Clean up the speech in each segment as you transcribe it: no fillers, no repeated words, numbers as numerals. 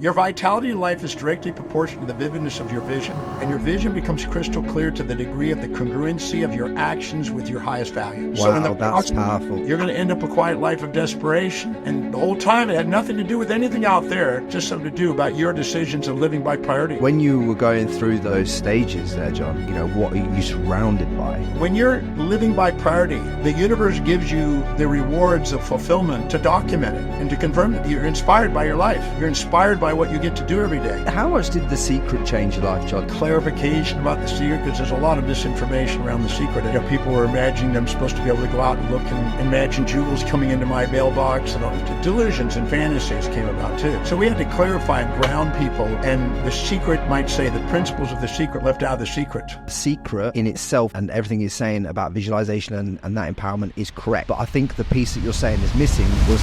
Your vitality in life is directly proportional to the vividness of your vision, and your vision becomes crystal clear to the degree of the congruency of your actions with your highest value. Wow, that's powerful. You're going to end up a quiet life of desperation, and the whole time it had nothing to do with anything out there, just something to do about your decisions of living by priority. When you were going through those stages there, John, what are you surrounded by? When you're living by priority, the universe gives you the rewards of fulfillment to document it and to confirm it. You're inspired by your life. You're inspired by what you get to do every day. How much did The Secret change your life, John? Clarification about The Secret, because there's a lot of misinformation around The Secret. People were imagining I'm supposed to be able to go out and look and imagine jewels coming into my mailbox, and delusions and fantasies came about too. So we had to clarify and ground people, and The Secret might say the principles of The Secret left out of The Secret. The Secret in itself and everything he's saying about visualization and that empowerment is correct, but I think the piece that you're saying is missing was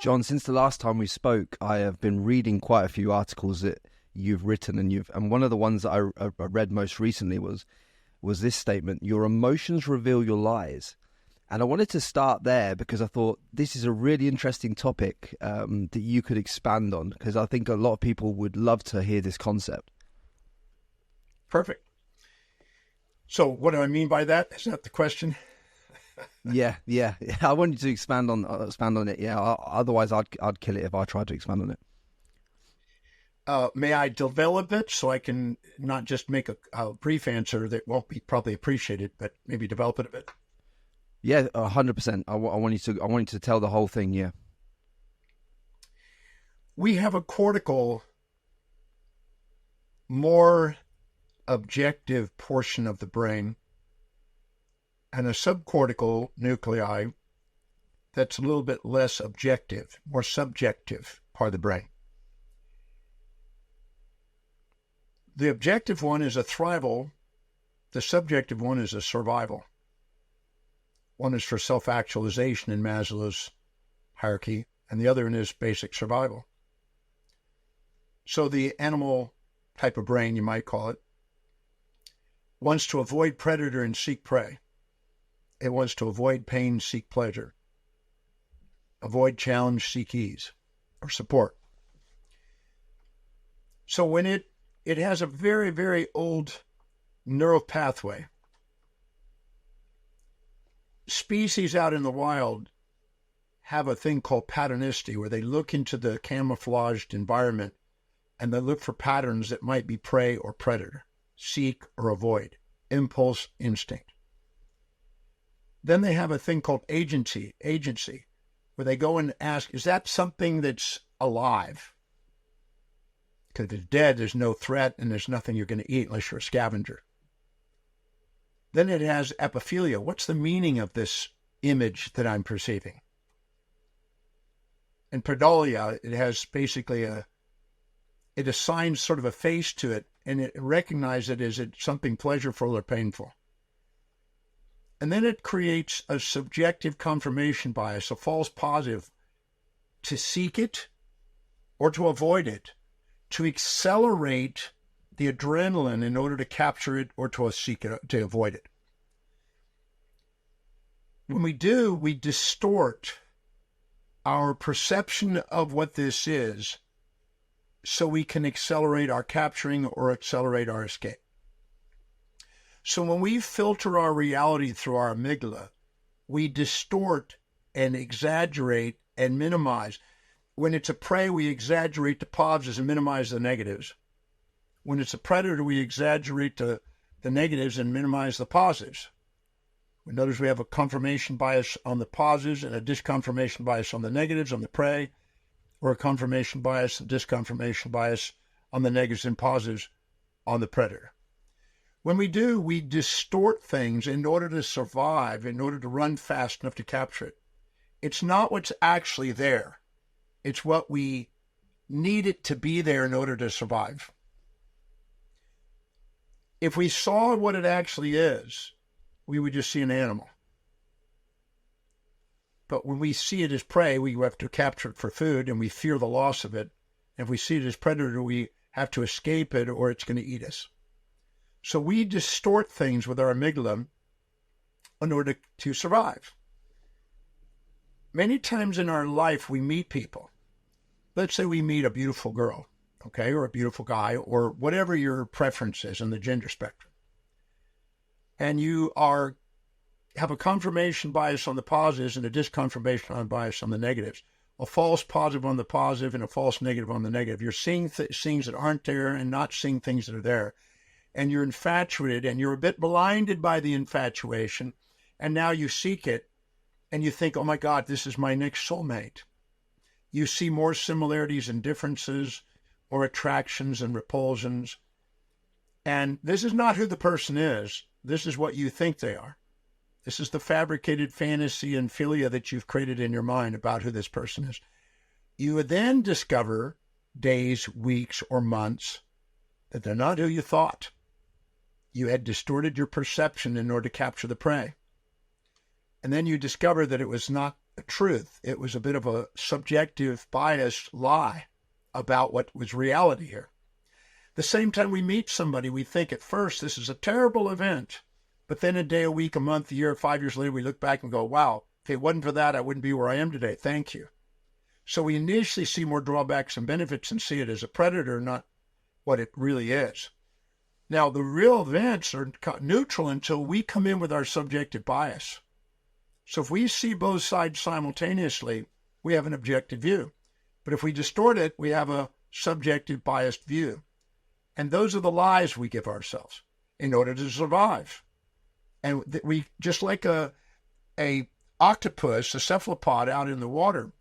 John, since the last time we spoke, I have been reading quite a few articles that you've written, and one of the ones that I read most recently was this statement: your emotions reveal your lies. And I wanted to start there because I thought this is a really interesting topic that you could expand on, because I think a lot of people would love to hear this concept. Perfect. So what do I mean by that? Is that the question? Yeah. I want you to expand on it. Yeah. Otherwise, I'd kill it if I tried to expand on it. May I develop it so I can not just make a brief answer that won't be probably appreciated, but maybe develop it a bit? Yeah, 100%. I want you to tell the whole thing. Yeah. We have a cortical, more objective portion of the brain, and a subcortical nuclei that's a little bit less objective, more subjective part of the brain. The objective one is a thrival, the subjective one is a survival. One is for self-actualization in Maslow's hierarchy, and the other one is basic survival. So the animal type of brain, you might call it, wants to avoid predator and seek prey. It wants to avoid pain, seek pleasure. Avoid challenge, seek ease or support. So when it has a very, very old neural pathway. Species out in the wild have a thing called patternicity, where they look into the camouflaged environment and they look for patterns that might be prey or predator, seek or avoid, impulse, instinct. Then they have a thing called agency, where they go and ask, is that something that's alive? Because if it's dead, there's no threat and there's nothing you're going to eat unless you're a scavenger. Then it has epiphilia. What's the meaning of this image that I'm perceiving? And pareidolia, it has basically it assigns sort of a face to it, and it recognizes it as something pleasurable or painful. And then it creates a subjective confirmation bias, a false positive, to seek it or to avoid it, to accelerate the adrenaline in order to capture it or to seek it, to avoid it. When we do, we distort our perception of what this is so we can accelerate our capturing or accelerate our escape. So when we filter our reality through our amygdala, we distort and exaggerate and minimize. When it's a prey, we exaggerate the positives and minimize the negatives. When it's a predator, we exaggerate the negatives and minimize the positives. Notice we have a confirmation bias on the positives and a disconfirmation bias on the negatives on the prey, or a confirmation bias and disconfirmation bias on the negatives and positives on the predator. When we do, we distort things in order to survive, in order to run fast enough to capture it. It's not what's actually there. It's what we need it to be there in order to survive. If we saw what it actually is, we would just see an animal. But when we see it as prey, we have to capture it for food, and we fear the loss of it. If we see it as predator, we have to escape it, or it's going to eat us. So we distort things with our amygdala in order to survive. many times in our life we meet people. Let's say we meet a beautiful girl, okay, or a beautiful guy, or whatever your preference is in the gender spectrum. And you have a confirmation bias on the positives and a disconfirmation bias on the negatives. A false positive on the positive and a false negative on the negative. You're seeing things that aren't there and not seeing things that are there. And you're infatuated and you're a bit blinded by the infatuation. And now you seek it and you think, oh my God, this is my next soulmate. You see more similarities and differences or attractions and repulsions. And this is not who the person is. This is what you think they are. This is the fabricated fantasy and philia that you've created in your mind about who this person is. You would then discover days, weeks, or months that they're not who you thought. You had distorted your perception in order to capture the prey. And then you discover that it was not the truth. It was a bit of a subjective, biased lie about what was reality here. The same time we meet somebody, we think at first this is a terrible event. But then a day, a week, a month, a year, 5 years later, we look back and go, wow, if it wasn't for that, I wouldn't be where I am today. Thank you. So we initially see more drawbacks and benefits and see it as a predator, not what it really is. Now, the real events are neutral until we come in with our subjective bias. So if we see both sides simultaneously, we have an objective view. But if we distort it, we have a subjective biased view. And those are the lies we give ourselves in order to survive. And we, just like a octopus, a cephalopod out in the water,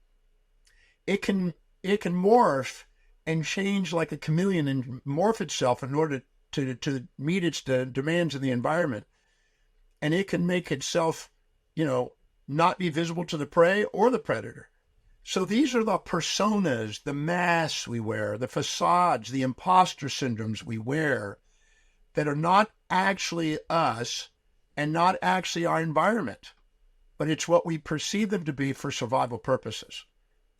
it can morph and change like a chameleon and morph itself in order to meet its demands in the environment. And it can make itself, not be visible to the prey or the predator. So these are the personas, the masks we wear, the facades, the imposter syndromes we wear that are not actually us, and not actually our environment, but it's what we perceive them to be for survival purposes.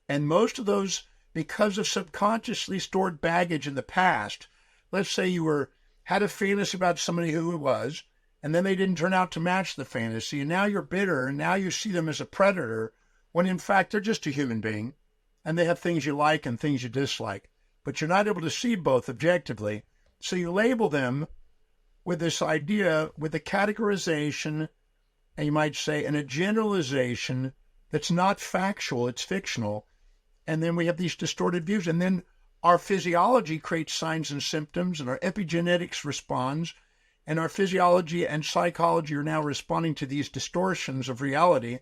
And most of those, because of subconsciously stored baggage in the past, let's say you had a fantasy about somebody who it was, and then they didn't turn out to match the fantasy, and now you're bitter, and now you see them as a predator, when in fact they're just a human being, and they have things you like and things you dislike, but you're not able to see both objectively, so you label them with this idea, with a categorization, and you might say, and a generalization that's not factual, it's fictional. And then we have these distorted views. And then our physiology creates signs and symptoms, and our epigenetics responds, and our physiology and psychology are now responding to these distortions of reality.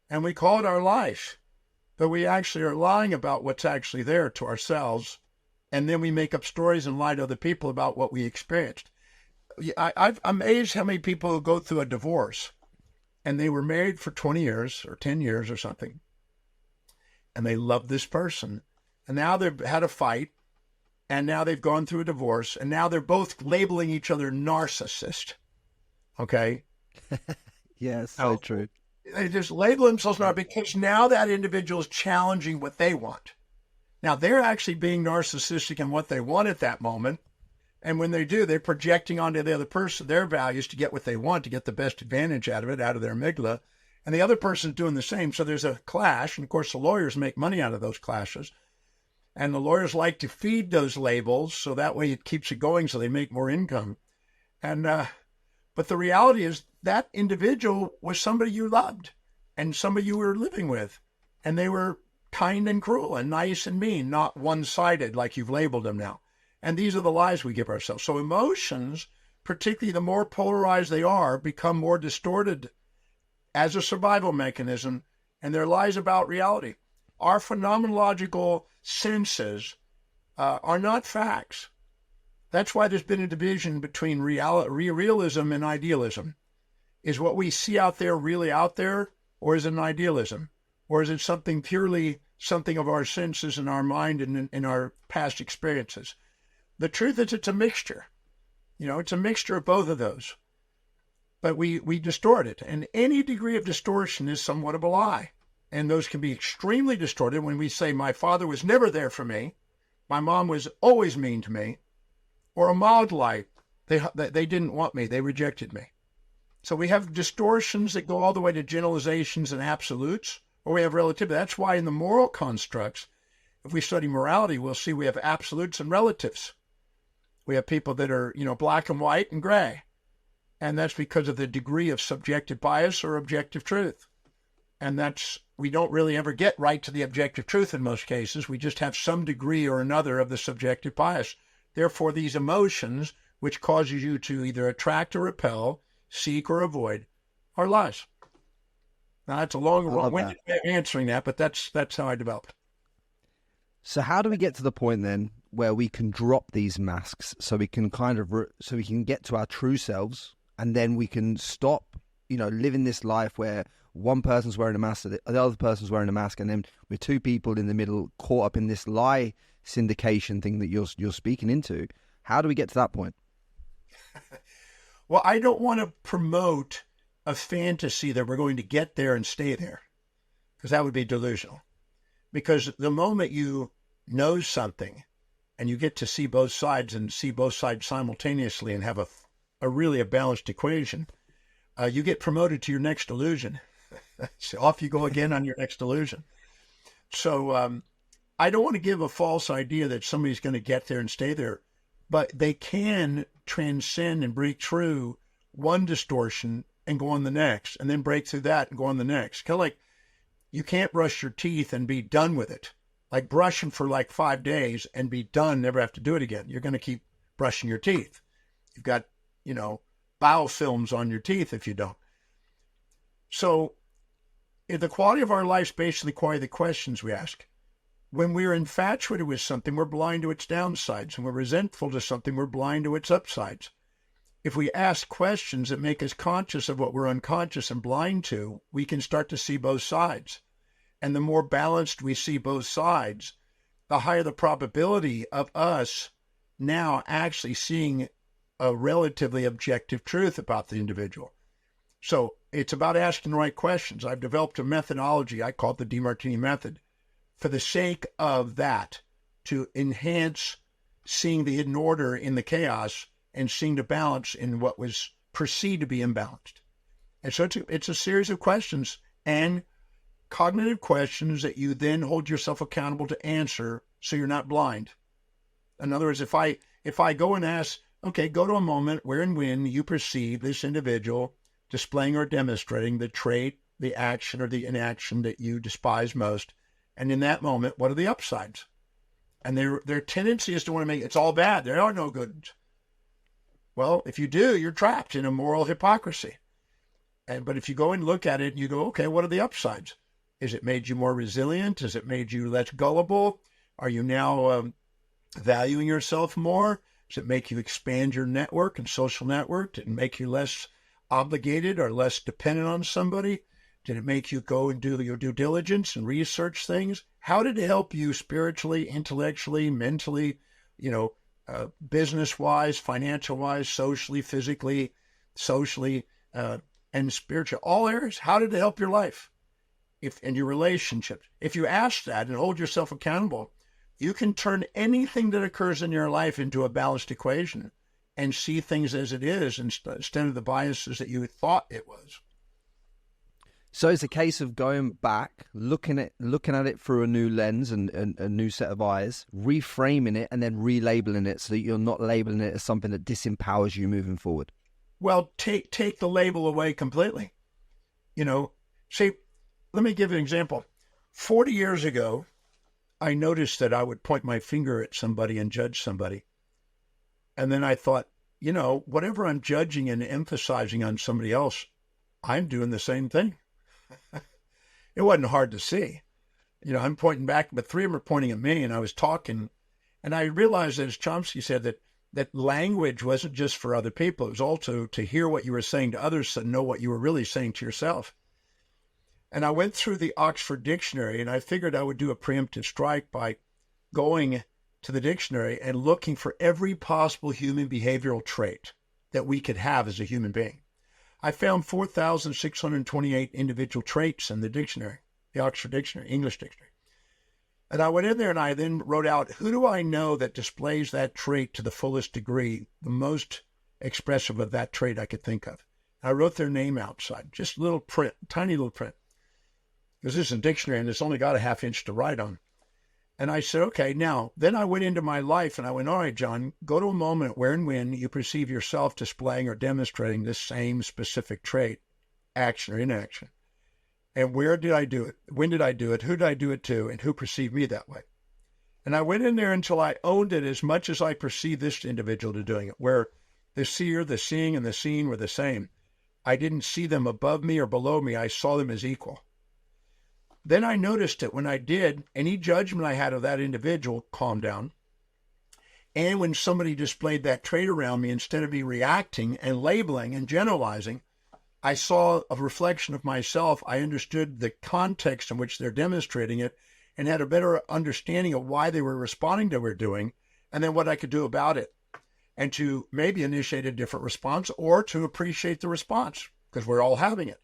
And we call it our life. But we actually are lying about what's actually there to ourselves. And then we make up stories and lie to other people about what we experienced. I'm amazed how many people go through a divorce and they were married for 20 years or 10 years or something. And they love this person. And now they've had a fight. And now they've gone through a divorce. And now they're both labeling each other narcissist. Okay? Yeah, so true. They just label themselves narcissist because now that individual is challenging what they want. Now they're actually being narcissistic in what they want at that moment. And when they do, they're projecting onto the other person their values to get what they want, to get the best advantage out of it, out of their amygdala. And the other person's doing the same. So there's a clash. And of course, the lawyers make money out of those clashes. And the lawyers like to feed those labels so that way it keeps it going so they make more income. And but the reality is that individual was somebody you loved and somebody you were living with. And they were kind and cruel and nice and mean, not one-sided like you've labeled them now. And these are the lies we give ourselves. So emotions, particularly the more polarized they are, become more distorted as a survival mechanism, and they're lies about reality. Our phenomenological senses are not facts. That's why there's been a division between realism and idealism. Is what we see out there really out there, or is it an idealism? Or is it something purely something of our senses and our mind and in our past experiences? The truth is it's a mixture. It's a mixture of both of those. But we distort it. And any degree of distortion is somewhat of a lie. And those can be extremely distorted when we say, my father was never there for me. My mom was always mean to me. Or a mild lie. They didn't want me. They rejected me. So we have distortions that go all the way to generalizations and absolutes, or we have relativity. That's why in the moral constructs, if we study morality, we'll see we have absolutes and relatives. We have people that are, black and white and gray. And that's because of the degree of subjective bias or objective truth. And we don't really ever get right to the objective truth in most cases. We just have some degree or another of the subjective bias. Therefore, these emotions, which causes you to either attract or repel, seek or avoid, are lies. Now, that's a long-winded way of answering that, but that's how I developed. So how do we get to the point then where we can drop these masks so we can so we can get to our true selves, and then we can stop, living this life where one person's wearing a mask, the other person's wearing a mask, and then we're two people in the middle caught up in this lie syndication thing that you're speaking into? How do we get to that point? Well, I don't want to promote a fantasy that we're going to get there and stay there, because that would be delusional. Because the moment you know something and you get to see both sides and see both sides simultaneously and have a really balanced equation, you get promoted to your next illusion. So off you go again on your next illusion. So I don't want to give a false idea that somebody's going to get there and stay there, but they can transcend and break through one distortion and go on the next, and then break through that and go on the next. Kind of like you can't brush your teeth and be done with it. Like brush them for like 5 days and be done, never have to do it again. You're going to keep brushing your teeth. You've got, biofilms on your teeth if you don't. So the quality of our life is basically the quality of the questions we ask. When we're infatuated with something, we're blind to its downsides. When we're resentful to something, we're blind to its upsides. If we ask questions that make us conscious of what we're unconscious and blind to, we can start to see both sides. And the more balanced we see both sides, the higher the probability of us now actually seeing a relatively objective truth about the individual. So it's about asking the right questions. I've developed a methodology, I call it the Demartini method, for the sake of that, to enhance seeing the hidden order in the chaos and seeing the balance in what was perceived to be imbalanced. And so it's a series of questions and cognitive questions that you then hold yourself accountable to answer so you're not blind. In other words, if I go and ask, okay, go to a moment where and when you perceive this individual displaying or demonstrating the trait, the action, or the inaction that you despise most, and in that moment, what are the upsides? And their tendency is to want to make it's all bad. There are no goods. Well, if you do, you're trapped in a moral hypocrisy. But if you go and look at it and you go, okay, what are the upsides? Is it made you more resilient? Has it made you less gullible? Are you now valuing yourself more? Does it make you expand your network and social network? Did it make you less obligated or less dependent on somebody? Did it make you go and do your due diligence and research things? How did it help you spiritually, intellectually, mentally, business-wise, financial-wise, socially, physically, and spiritual, all areas? How did it help your life and your relationships? If you ask that and hold yourself accountable, you can turn anything that occurs in your life into a balanced equation and see things as it is instead of the biases that you thought it was. So it's a case of going back, looking at it through a new lens and a new set of eyes, reframing it, and then relabeling it so that you're not labeling it as something that disempowers you moving forward. Well, take the label away completely. See, let me give you an example. 40 years ago, I noticed that I would point my finger at somebody and judge somebody. And then I thought, whatever I'm judging and emphasizing on somebody else, I'm doing the same thing. It wasn't hard to see. I'm pointing back, but three of them are pointing at me, and I was talking. And I realized, as Chomsky said, that language wasn't just for other people. It was also to hear what you were saying to others and know what you were really saying to yourself. And I went through the Oxford Dictionary, and I figured I would do a preemptive strike by going to the dictionary and looking for every possible human behavioral trait that we could have as a human being. I found 4,628 individual traits in the dictionary, the Oxford Dictionary, English Dictionary. And I went in there and I then wrote out, who do I know that displays that trait to the fullest degree, the most expressive of that trait I could think of. And I wrote their name outside, just little print, tiny little print. because this is a dictionary and it's only got a half inch to write on. And I said, okay, now, then I went into my life and I went, all right, John, go to a moment where and when you perceive yourself displaying or demonstrating this same specific trait, action or inaction. And where did I do it? When did I do it? Who did I do it to? And who perceived me that way? And I went in there until I owned it as much as I perceived this individual to doing it, where the seer, the seeing, and the seen were the same. I didn't see them above me or below me. I saw them as equal. Then I noticed it when I did, any judgment I had of that individual calmed down. And when somebody displayed that trait around me, instead of me reacting and labeling and generalizing, I saw a reflection of myself. I understood the context in which they're demonstrating it and had a better understanding of why they were responding to what we're doing and then what I could do about it and to maybe initiate a different response or to appreciate the response because we're all having it.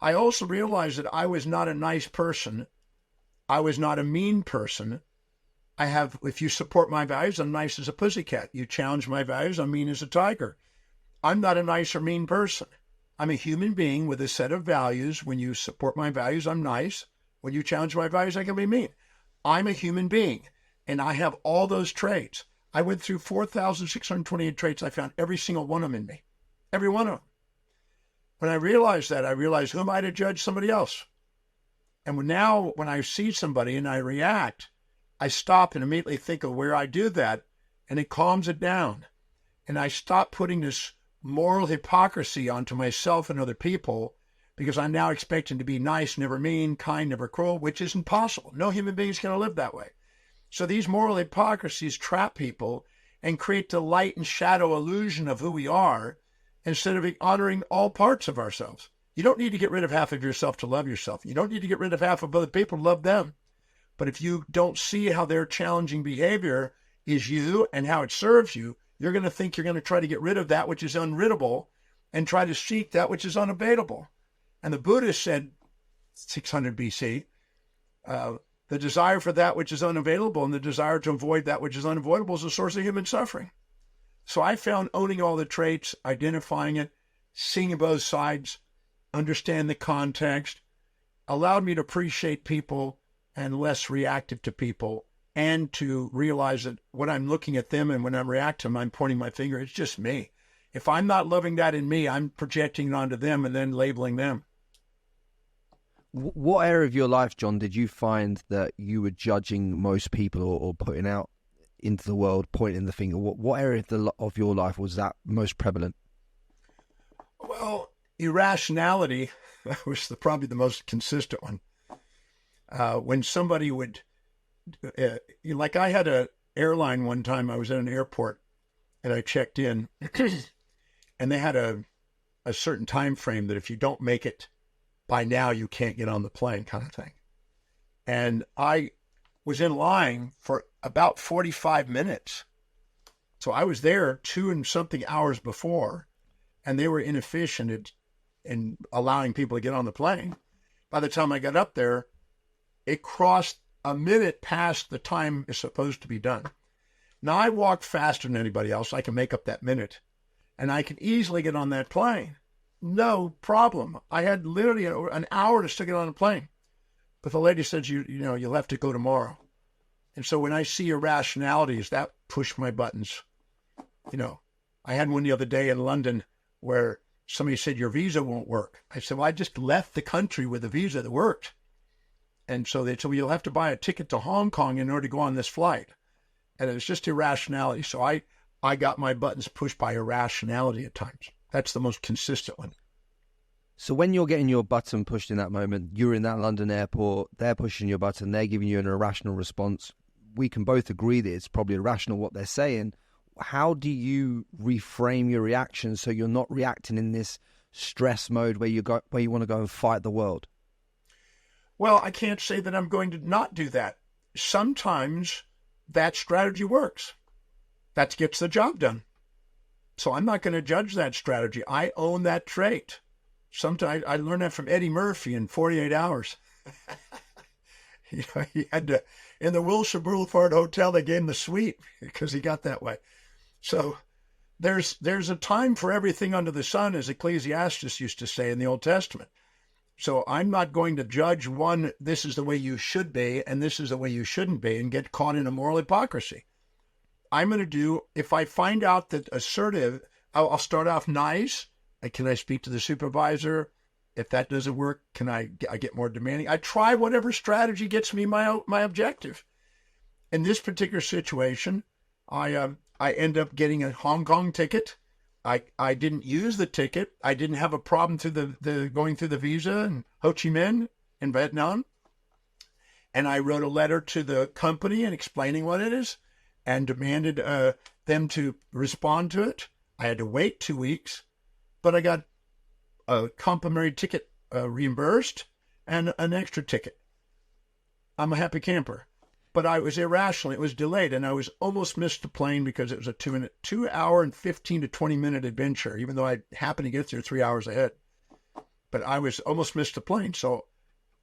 I also realized that I was not a nice person. I was not a mean person. If you support my values, I'm nice as a pussycat. You challenge my values, I'm mean as a tiger. I'm not a nice or mean person. I'm a human being with a set of values. When you support my values, I'm nice. When you challenge my values, I can be mean. I'm a human being, and I have all those traits. I went through 4,628 traits. I found every single one of them in me. Every one of them. When I realized that, I realized, who am I to judge somebody else? And now when I see somebody and I react, I stop and immediately think of where I do that, and it calms it down. And I stop putting this moral hypocrisy onto myself and other people because I'm now expecting to be nice, never mean, kind, never cruel, which isn't possible. No human being is going to live that way. So these moral hypocrisies trap people and create the light and shadow illusion of who we are instead of honoring all parts of ourselves. You don't need to get rid of half of yourself to love yourself. You don't need to get rid of half of other people to love them. But if you don't see how their challenging behavior is you and how it serves you, you're going to think you're going to try to get rid of that which is unriddable and try to seek that which is unabateable. And the Buddhist said, 600 BC, the desire for that which is unavailable and the desire to avoid that which is unavoidable is the source of human suffering. So I found owning all the traits, identifying it, seeing both sides, understand the context, allowed me to appreciate people and less reactive to people, and to realize that when I'm looking at them and when I'm reacting, I'm pointing my finger, it's just me. If I'm not loving that in me, I'm projecting it onto them and then labeling them. What area of your life, John, did you find that you were judging most people or putting out into the world, pointing the finger? What area of your life was that most prevalent? Well, irrationality was probably the most consistent one. When somebody would, like I had an airline one time, I was at an airport and I checked in and they had a certain time frame that if you don't make it by now, you can't get on the plane kind of thing. And I was in line for about 45 minutes. So I was there 2 and something hours before, and they were inefficient in allowing people to get on the plane. By the time I got up there, it crossed a minute past the time it's supposed to be done. Now, I walk faster than anybody else. I can make up that minute, and I can easily get on that plane. No problem. I had literally an hour to still get on the plane. But the lady said, you'll have to go tomorrow. And so when I see irrationalities, that pushed my buttons. I had one the other day in London where somebody said, your visa won't work. I said, well, I just left the country with a visa that worked. And so they said, well, you'll have to buy a ticket to Hong Kong in order to go on this flight. And it was just irrationality. So I got my buttons pushed by irrationality at times. That's the most consistent one. So when you're getting your button pushed in that moment, you're in that London airport, they're pushing your button, they're giving you an irrational response. We can both agree that it's probably irrational what they're saying. How do you reframe your reaction so you're not reacting in this stress mode where you want to go and fight the world? Well, I can't say that I'm going to not do that. Sometimes that strategy works. That gets the job done. So I'm not going to judge that strategy. I own that trait. Sometimes I learned that from Eddie Murphy in 48 Hours. He had to, in the Wilshire Boulevard Hotel, they gave him the suite because he got that way. So there's a time for everything under the sun, as Ecclesiastes used to say in the Old Testament. So I'm not going to judge one, this is the way you should be, and this is the way you shouldn't be, and get caught in a moral hypocrisy. I'm going to do, if I find out that assertive, I'll start off nice. Can I speak to the supervisor? If that doesn't work, can I get more demanding? I try whatever strategy gets me my objective. In this particular situation, I end up getting a Hong Kong ticket. I didn't use the ticket. I didn't have a problem through the going through the visa in Ho Chi Minh in Vietnam. And I wrote a letter to the company and explaining what it is and demanded them to respond to it. I had to wait 2 weeks, but I got a complimentary ticket reimbursed and an extra ticket. I'm a happy camper. But I was irrational. It was delayed, and I was almost missed the plane because it was a 2 hour and 15 to 20 minute adventure, even though I happened to get there 3 hours ahead. But I was almost missed the plane. So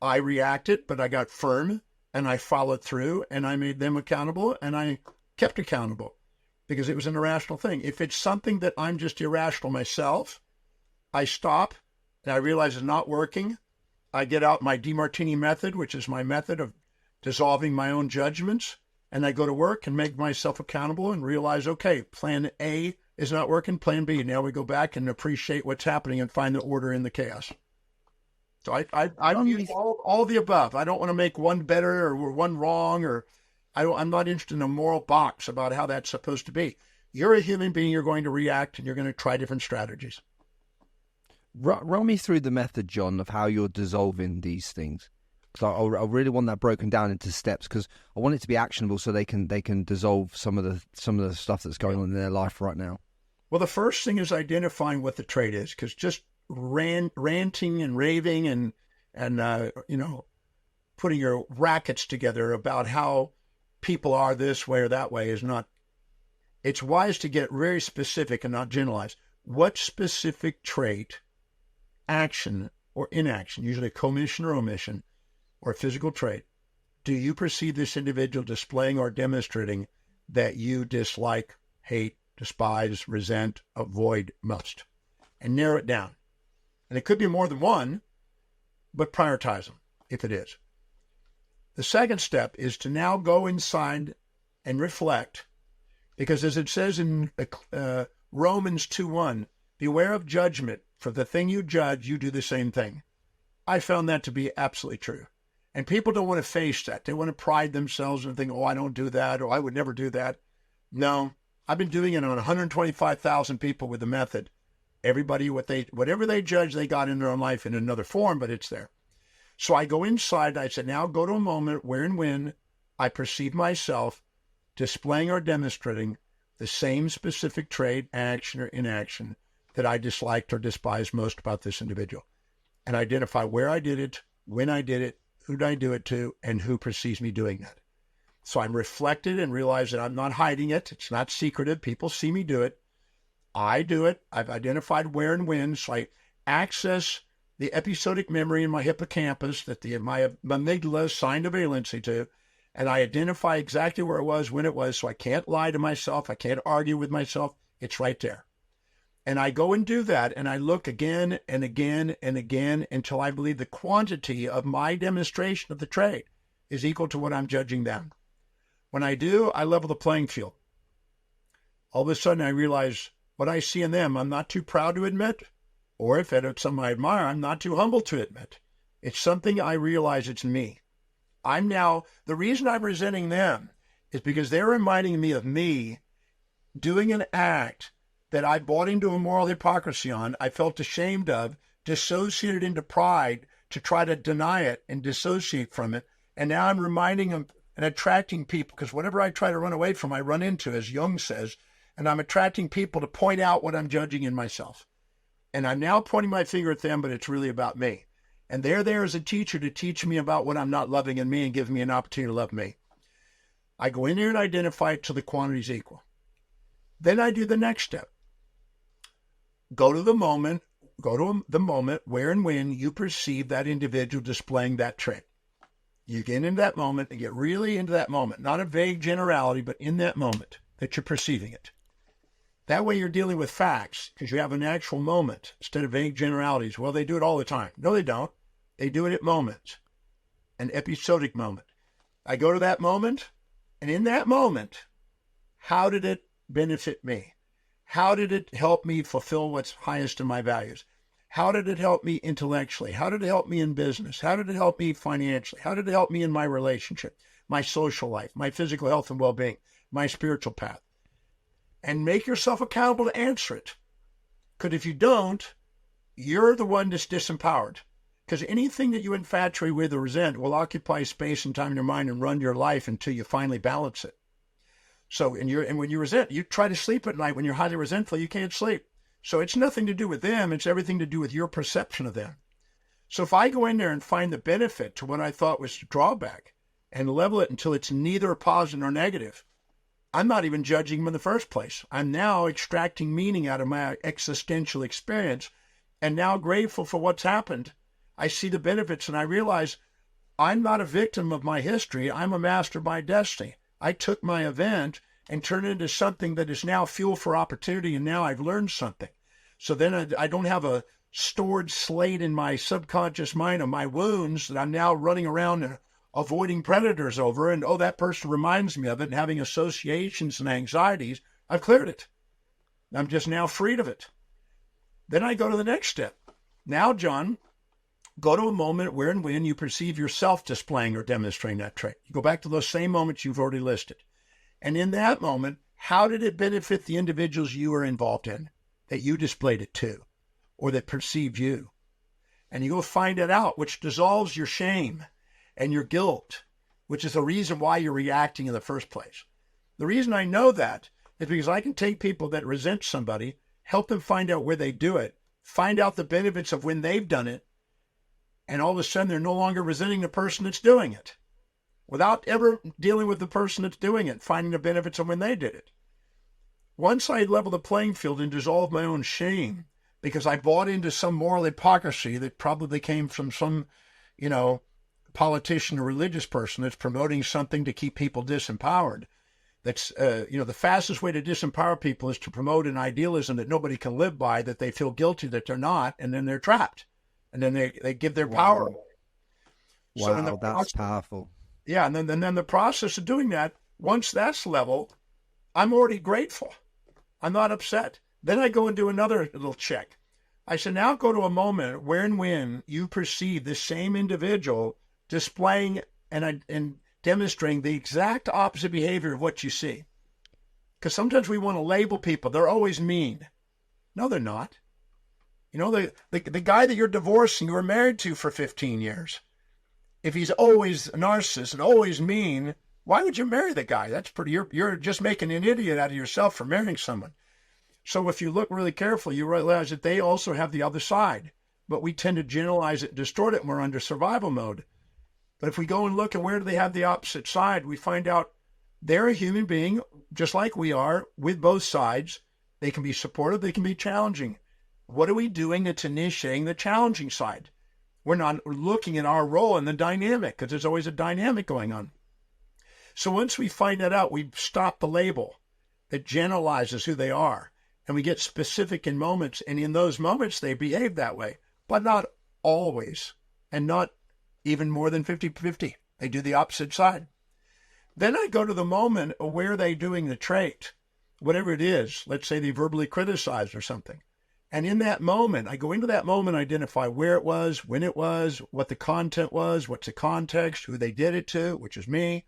I reacted, but I got firm, and I followed through, and I made them accountable, and I kept accountable because it was an irrational thing. If it's something that I'm just irrational myself, I stop, and I realize it's not working. I get out my Demartini method, which is my method of dissolving my own judgments, and I go to work and make myself accountable and realize, okay, plan A is not working, plan B. Now we go back and appreciate what's happening and find the order in the chaos. So I use all the above. I don't want to make one better or one wrong, or I'm not interested in a moral box about how that's supposed to be. You're a human being. You're going to react, and you're going to try different strategies. Run me through the method, John, of how you're dissolving these things. Because I really want that broken down into steps, because I want it to be actionable so they can dissolve some of the stuff that's going on in their life right now. Well, the first thing is identifying what the trait is, because just ranting and raving and putting your rackets together about how people are this way or that way is not. It's wise to get very specific and not generalize. What specific trait, action or inaction, usually commission or omission, or physical trait, do you perceive this individual displaying or demonstrating that you dislike, hate, despise, resent, avoid, must? And narrow it down. And it could be more than one, but prioritize them if it is. The second step is to now go inside and reflect, because as it says in Romans 2:1, beware of judgment, for the thing you judge, you do the same thing. I found that to be absolutely true. And people don't want to face that. They want to pride themselves and think, oh, I don't do that, or I would never do that. No, I've been doing it on 125,000 people with the method. Everybody, whatever they judge, they got in their own life in another form, but it's there. So I go inside. I said, now go to a moment where and when I perceive myself displaying or demonstrating the same specific trait, action or inaction that I disliked or despised most about this individual, and identify where I did it, when I did it, who did I do it to, and who perceives me doing that. So I'm reflected and realize that I'm not hiding it. It's not secretive. People see me do it. I do it. I've identified where and when. So I access the episodic memory in my hippocampus that my amygdala assigned a valency to, and I identify exactly where it was, when it was, so I can't lie to myself. I can't argue with myself. It's right there. And I go and do that, and I look again and again and again until I believe the quantity of my demonstration of the trait is equal to what I'm judging them. When I do, I level the playing field. All of a sudden, I realize what I see in them, I'm not too proud to admit, or if it's something I admire, I'm not too humble to admit. It's something I realize it's me. The reason I'm resenting them is because they're reminding me of me doing an act that I bought into a moral hypocrisy on, I felt ashamed of, dissociated into pride to try to deny it and dissociate from it. And now I'm reminding them and attracting people, because whatever I try to run away from, I run into, as Jung says, and I'm attracting people to point out what I'm judging in myself. And I'm now pointing my finger at them, but it's really about me. And they're there as a teacher to teach me about what I'm not loving in me and give me an opportunity to love me. I go in there and identify it till the quantity's equal. Then I do the next step. Go to the moment where and when you perceive that individual displaying that trait. You get into that moment and get really into that moment, not a vague generality, but in that moment that you're perceiving it. That way you're dealing with facts because you have an actual moment instead of vague generalities. Well, they do it all the time. No, they don't. They do it at moments, an episodic moment. I go to that moment, and in that moment, how did it benefit me? How did it help me fulfill what's highest in my values? How did it help me intellectually? How did it help me in business? How did it help me financially? How did it help me in my relationship, my social life, my physical health and well-being, my spiritual path? And make yourself accountable to answer it. Because if you don't, you're the one that's disempowered. Because anything that you infatuate with or resent will occupy space and time in your mind and run your life until you finally balance it. So, and when you resent, you try to sleep at night. When you're highly resentful, you can't sleep. So it's nothing to do with them. It's everything to do with your perception of them. So if I go in there and find the benefit to what I thought was a drawback and level it until it's neither positive nor negative, I'm not even judging them in the first place. I'm now extracting meaning out of my existential experience and now grateful for what's happened. I see the benefits and I realize I'm not a victim of my history. I'm a master of my destiny. I took my event and turned it into something that is now fuel for opportunity, and now I've learned something. So then I don't have a stored slate in my subconscious mind of my wounds that I'm now running around and avoiding predators over, and oh, that person reminds me of it, and having associations and anxieties. I've cleared it. I'm just now freed of it. Then I go to the next step. Now, John, go to a moment where and when you perceive yourself displaying or demonstrating that trait. You go back to those same moments you've already listed. And in that moment, how did it benefit the individuals you were involved in, that you displayed it to, or that perceived you? And you go find it out, which dissolves your shame and your guilt, which is the reason why you're reacting in the first place. The reason I know that is because I can take people that resent somebody, help them find out where they do it, find out the benefits of when they've done it, and all of a sudden they're no longer resenting the person that's doing it, without ever dealing with the person that's doing it, finding the benefits of when they did it. Once I level the playing field and dissolve my own shame, because I bought into some moral hypocrisy that probably came from some, politician or religious person that's promoting something to keep people disempowered. That's, the fastest way to disempower people is to promote an idealism that nobody can live by, that they feel guilty that they're not, and then they're trapped. And then they give their power away. Wow, so that's powerful. Yeah, and then the process of doing that, once that's level, I'm already grateful. I'm not upset. Then I go and do another little check. I said, now go to a moment where and when you perceive the same individual displaying and demonstrating the exact opposite behavior of what you see. Because sometimes we want to label people. They're always mean. No, they're not. The guy that you're divorcing, you were married to for 15 years. If he's always a narcissist and always mean, why would you marry the guy? That's you're just making an idiot out of yourself for marrying someone. So if you look really carefully, you realize that they also have the other side. But we tend to generalize it, distort it, and we're under survival mode. But if we go and look at where do they have the opposite side, we find out they're a human being, just like we are, with both sides. They can be supportive, they can be challenging. What are we doing that's initiating the challenging side? We're not looking at our role in the dynamic, because there's always a dynamic going on. So once we find that out, we stop the label that generalizes who they are, and we get specific in moments, and in those moments they behave that way, but not always, and not even more than 50-50. They do the opposite side. Then I go to the moment where they're doing the trait, whatever it is. Let's say they verbally criticize or something. And in that moment, I go into that moment, identify where it was, when it was, what the content was, what's the context, who they did it to, which is me.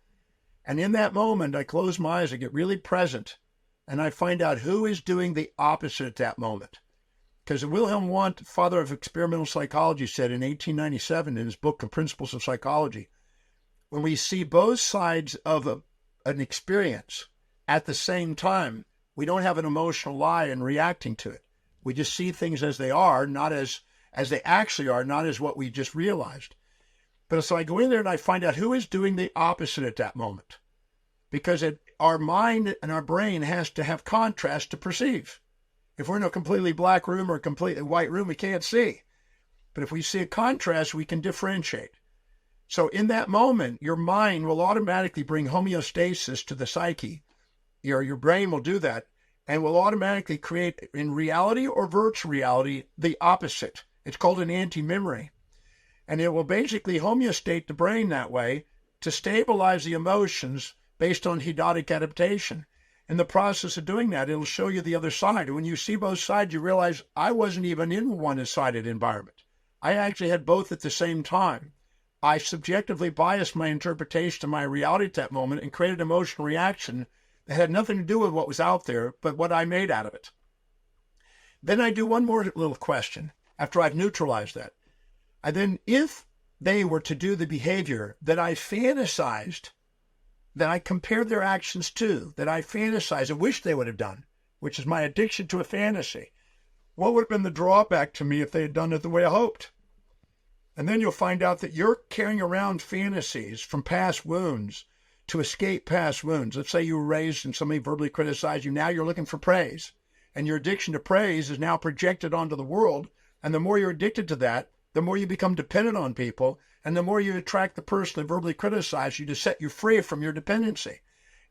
And in that moment, I close my eyes, I get really present, and I find out who is doing the opposite at that moment. Because Wilhelm Wundt, father of experimental psychology, said in 1897 in his book, The Principles of Psychology, when we see both sides of an experience at the same time, we don't have an emotional lie in reacting to it. We just see things as they are, not as they actually are, not as what we just realized. But so I go in there and I find out who is doing the opposite at that moment. Because our mind and our brain has to have contrast to perceive. If we're in a completely black room or a completely white room, we can't see. But if we see a contrast, we can differentiate. So in that moment, your mind will automatically bring homeostasis to the psyche. Your brain will do that and will automatically create, in reality or virtual reality, the opposite. It's called an anti-memory. And it will basically homeostate the brain that way to stabilize the emotions based on hedonic adaptation. In the process of doing that, it'll show you the other side. And when you see both sides, you realize I wasn't even in a one-sided environment. I actually had both at the same time. I subjectively biased my interpretation of my reality at that moment and created an emotional reaction that had nothing to do with what was out there, but what I made out of it. Then I do one more little question after I've neutralized that. And then if they were to do the behavior that I fantasized, that I compared their actions to, that I fantasized and wish they would have done, which is my addiction to a fantasy, what would have been the drawback to me if they had done it the way I hoped? And then you'll find out that you're carrying around fantasies from past wounds to escape past wounds. Let's say you were raised and somebody verbally criticized you. Now you're looking for praise. And your addiction to praise is now projected onto the world. And the more you're addicted to that, the more you become dependent on people. And the more you attract the person that verbally criticized you to set you free from your dependency.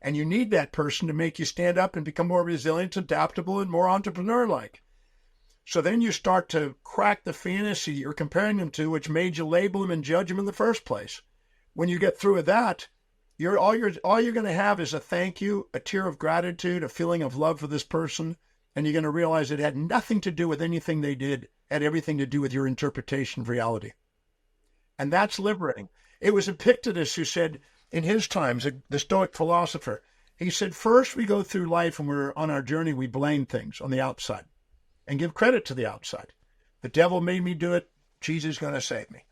And you need that person to make you stand up and become more resilient, adaptable, and more entrepreneur-like. So then you start to crack the fantasy you're comparing them to, which made you label them and judge them in the first place. When you get through with that, all you're going to have is a thank you, a tear of gratitude, a feeling of love for this person, and you're going to realize it had nothing to do with anything they did, it had everything to do with your interpretation of reality. And that's liberating. It was Epictetus who said in his times, the Stoic philosopher, he said, first we go through life and we're on our journey, we blame things on the outside and give credit to the outside. The devil made me do it. Jesus is going to save me.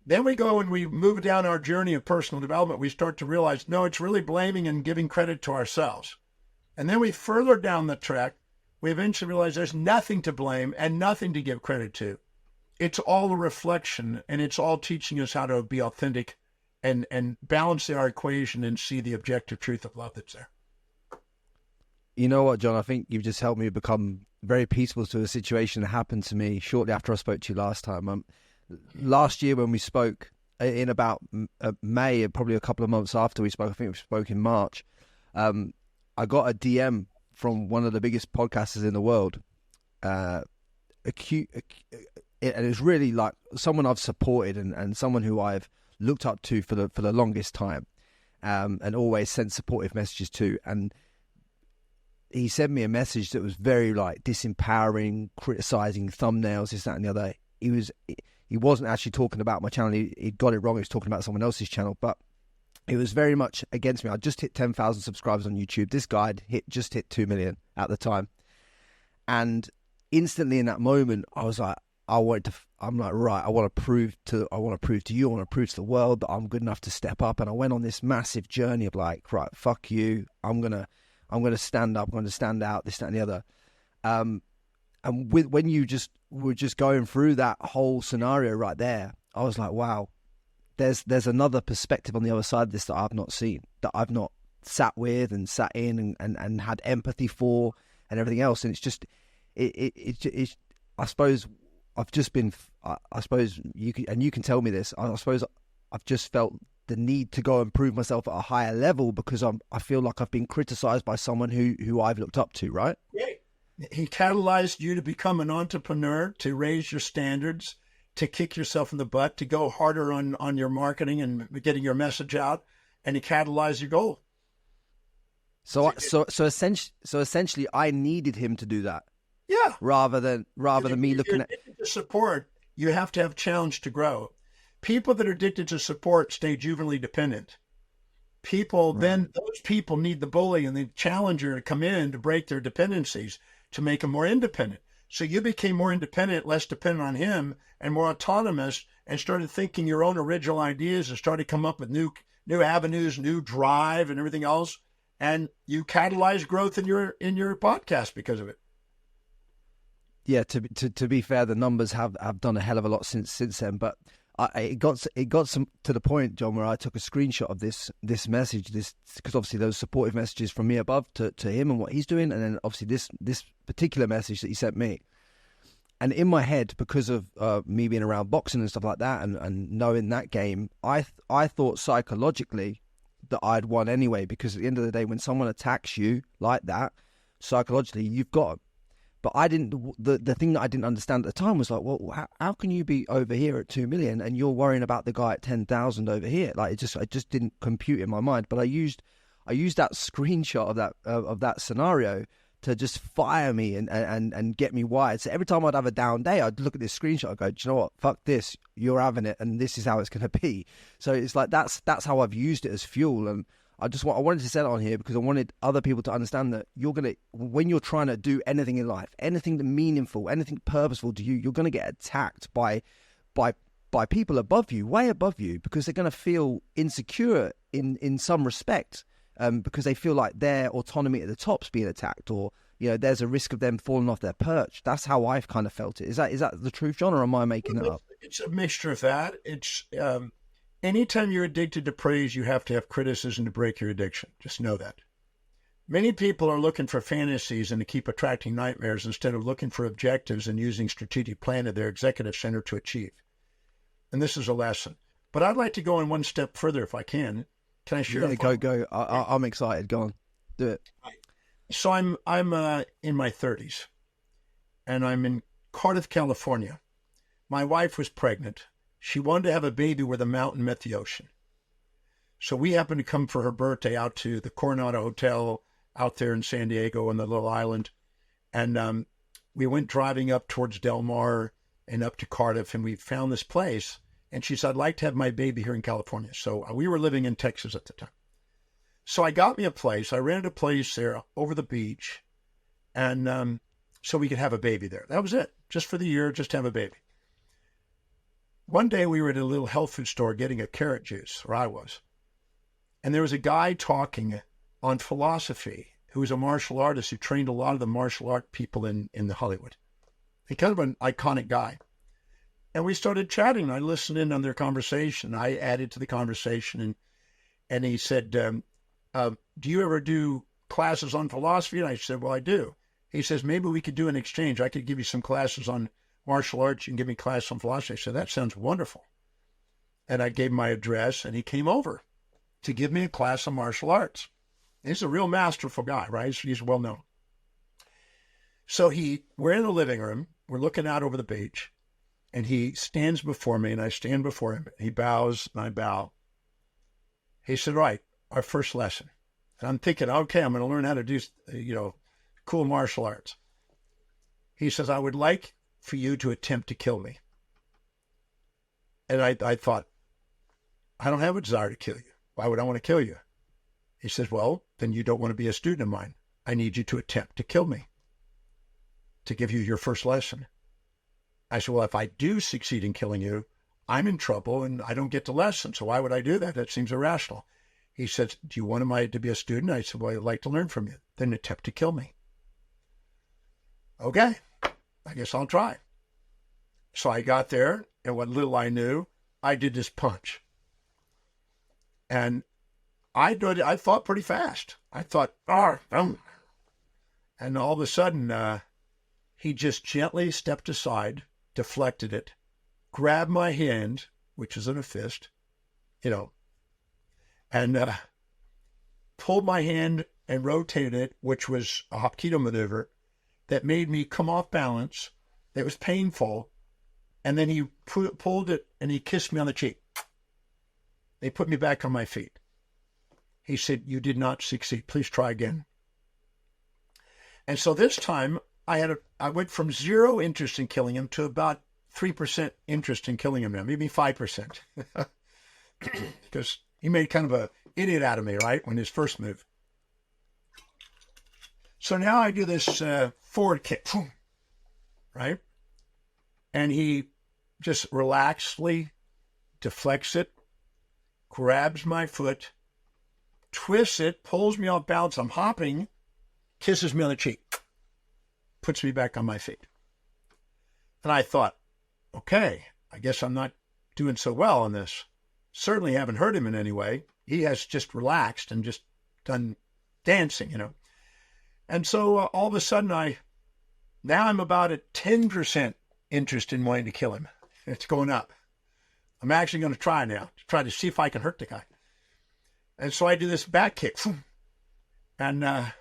Then we go and we move down our journey of personal development. We start to realize, no, it's really blaming and giving credit to ourselves. And then we further down the track, we eventually realize there's nothing to blame and nothing to give credit to. It's all a reflection, and it's all teaching us how to be authentic and balance our equation and see the objective truth of love that's there. You know what, John? I think you've just helped me become very peaceful to a situation that happened to me shortly after I spoke to you last time. Last year when we spoke, in about May, probably a couple of months after we spoke, I think we spoke in March, I got a DM from one of the biggest podcasters in the world, and it was really like someone I've supported and someone who I've looked up to for the longest time, and always sent supportive messages to. And he sent me a message that was very like disempowering, criticizing thumbnails, this, that, and the other. He wasn't actually talking about my channel. He got it wrong. He was talking about someone else's channel, but it was very much against me. I just hit 10,000 subscribers on YouTube. This guy just hit 2 million at the time, and instantly in that moment, I was like, I'm like, right, I want to prove to you, I want to prove to the world that I'm good enough to step up. And I went on this massive journey of like, right, fuck you. I'm gonna stand up. I'm gonna stand out. This, that, and the other. And when you were just going through that whole scenario right there, I was like, wow, there's another perspective on the other side of this that I've not seen, that I've not sat with and sat in and had empathy for and everything else. And it's just, it's I suppose I've just been, I suppose you can tell me this, I suppose I've just felt the need to go and prove myself at a higher level because I feel like I've been criticized by someone who I've looked up to, right? Yeah. He catalyzed you to become an entrepreneur, to raise your standards, to kick yourself in the butt, to go harder on your marketing and getting your message out, and he catalyzed your goal. So essentially, I needed him to do that. Yeah. Rather than me looking at to support, you have to have challenge to grow. People that are addicted to support stay juvenilely dependent. Then those people need the bully and the challenger to come in to break their dependencies, to make them more independent. So you became more independent, less dependent on him, and more autonomous, and started thinking your own original ideas and started to come up with new avenues, new drive and everything else. And you catalyzed growth in your podcast because of it. Yeah, to be fair, the numbers have done a hell of a lot since then. But it got to the point, John, where I took a screenshot of this message, because obviously those supportive messages from me above to him and what he's doing, and then obviously this particular message that he sent me. And in my head, because of me being around boxing and stuff like that, and knowing that game, I thought psychologically that I'd won anyway, because at the end of the day, when someone attacks you like that, psychologically, you've got them. But I didn't. The thing that I didn't understand at the time was like, well, how can you be over here at 2 million and you're worrying about the guy at 10,000 over here? Like it just didn't compute in my mind. But I used that screenshot of that scenario to just fire me and get me wired. So every time I'd have a down day, I'd look at this screenshot and go, do you know what? Fuck this. You're having it, and this is how it's going to be. So it's like that's how I've used it as fuel. And I wanted to say it on here because I wanted other people to understand that when you're trying to do anything in life, anything meaningful, anything purposeful to you, you're going to get attacked by people above you, way above you, because they're going to feel insecure in some respect. Because they feel like their autonomy at the top's being attacked, or there's a risk of them falling off their perch. That's how I've kind of felt it. Is that the truth, John, or am I making that up? It's a mixture of that. It's anytime you're addicted to praise, you have to have criticism to break your addiction. Just know that. Many people are looking for fantasies and to keep attracting nightmares instead of looking for objectives and using strategic plan of their executive center to achieve. And this is a lesson. But I'd like to go in one step further if I can. Can I share? Yeah, go. I'm excited. Go on, do it. So I'm in my 30s, and I'm in Cardiff, California. My wife was pregnant. She wanted to have a baby where the mountain met the ocean. So we happened to come for her birthday out to the Coronado Hotel out there in San Diego on the little island, and we went driving up towards Del Mar and up to Cardiff, and we found this place. And she said, I'd like to have my baby here in California. So we were living in Texas at the time. So I got me a place. I rented a place there over the beach. And so we could have a baby there. That was it. Just for the year, just to have a baby. One day we were at a little health food store getting a carrot juice, or I was. And there was a guy talking on philosophy who was a martial artist who trained a lot of the martial art people in the Hollywood. He's kind of an iconic guy. And we started chatting. I listened in on their conversation. I added to the conversation. And he said, do you ever do classes on philosophy? And I said, well, I do. He says, maybe we could do an exchange. I could give you some classes on martial arts. You can give me class on philosophy. I said, that sounds wonderful. And I gave him my address, and he came over to give me a class on martial arts. He's a real masterful guy, right? He's well known. So we're in the living room. We're looking out over the beach. And he stands before me, and I stand before him. He bows, and I bow. He said, right, our first lesson. And I'm thinking, okay, I'm going to learn how to do, cool martial arts. He says, I would like for you to attempt to kill me. And I thought, I don't have a desire to kill you. Why would I want to kill you? He says, well, then you don't want to be a student of mine. I need you to attempt to kill me, to give you your first lesson. I said, well, if I do succeed in killing you, I'm in trouble and I don't get the lesson. So why would I do that? That seems irrational. He said, do you want to be a student? I said, well, I'd like to learn from you. Then attempt to kill me. Okay, I guess I'll try. So I got there, and what little I knew, I did this punch. And I thought pretty fast. I thought, and all of a sudden, he just gently stepped aside, deflected it, grabbed my hand, which is in a fist, and pulled my hand and rotated it, which was a Hapkido maneuver that made me come off balance. It was painful. And then he pulled it and he kissed me on the cheek. They put me back on my feet. He said, you did not succeed. Please try again. And so this time I went from zero interest in killing him to about 3% interest in killing him now, maybe 5%. Because he made kind of an idiot out of me, right, when his first move. So now I do this forward kick, right? And he just relaxedly deflects it, grabs my foot, twists it, pulls me off balance. I'm hopping, kisses me on the cheek, puts me back on my feet. And I thought, okay, I guess I'm not doing so well on this. Certainly haven't hurt him in any way. He has just relaxed and just done dancing, And so all of a sudden now I'm about at 10% interest in wanting to kill him. It's going up. I'm actually going to try now, to try to see if I can hurt the guy. And so I do this back kick. And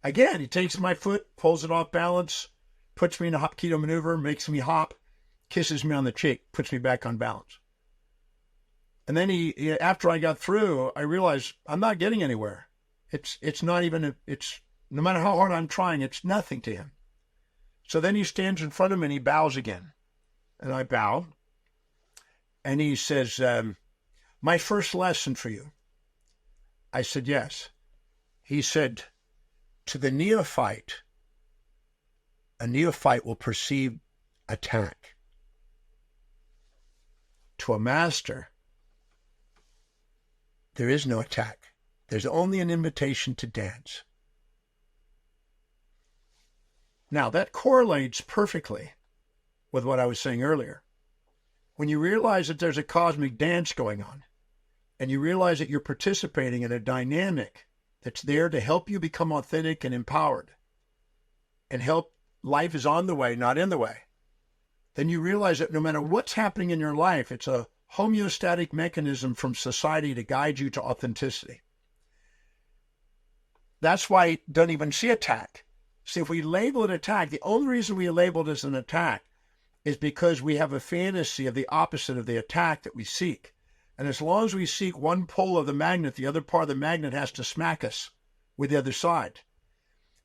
again, he takes my foot, pulls it off balance, puts me in a Hapkido maneuver, makes me hop, kisses me on the cheek, puts me back on balance. And then after I got through, I realized I'm not getting anywhere. It's not even, no matter how hard I'm trying, it's nothing to him. So then he stands in front of me and he bows again. And I bow. And he says, my first lesson for you. I said, yes. He said, to the neophyte, a neophyte will perceive attack. To a master, there is no attack. There's only an invitation to dance. Now, that correlates perfectly with what I was saying earlier. When you realize that there's a cosmic dance going on, and you realize that you're participating in a dynamic that's there to help you become authentic and empowered, and help life is on the way, not in the way, then you realize that no matter what's happening in your life, it's a homeostatic mechanism from society to guide you to authenticity. That's why it doesn't even see attack. See, if we label it attack, the only reason we label it as an attack is because we have a fantasy of the opposite of the attack that we seek. And as long as we seek one pole of the magnet, the other part of the magnet has to smack us with the other side.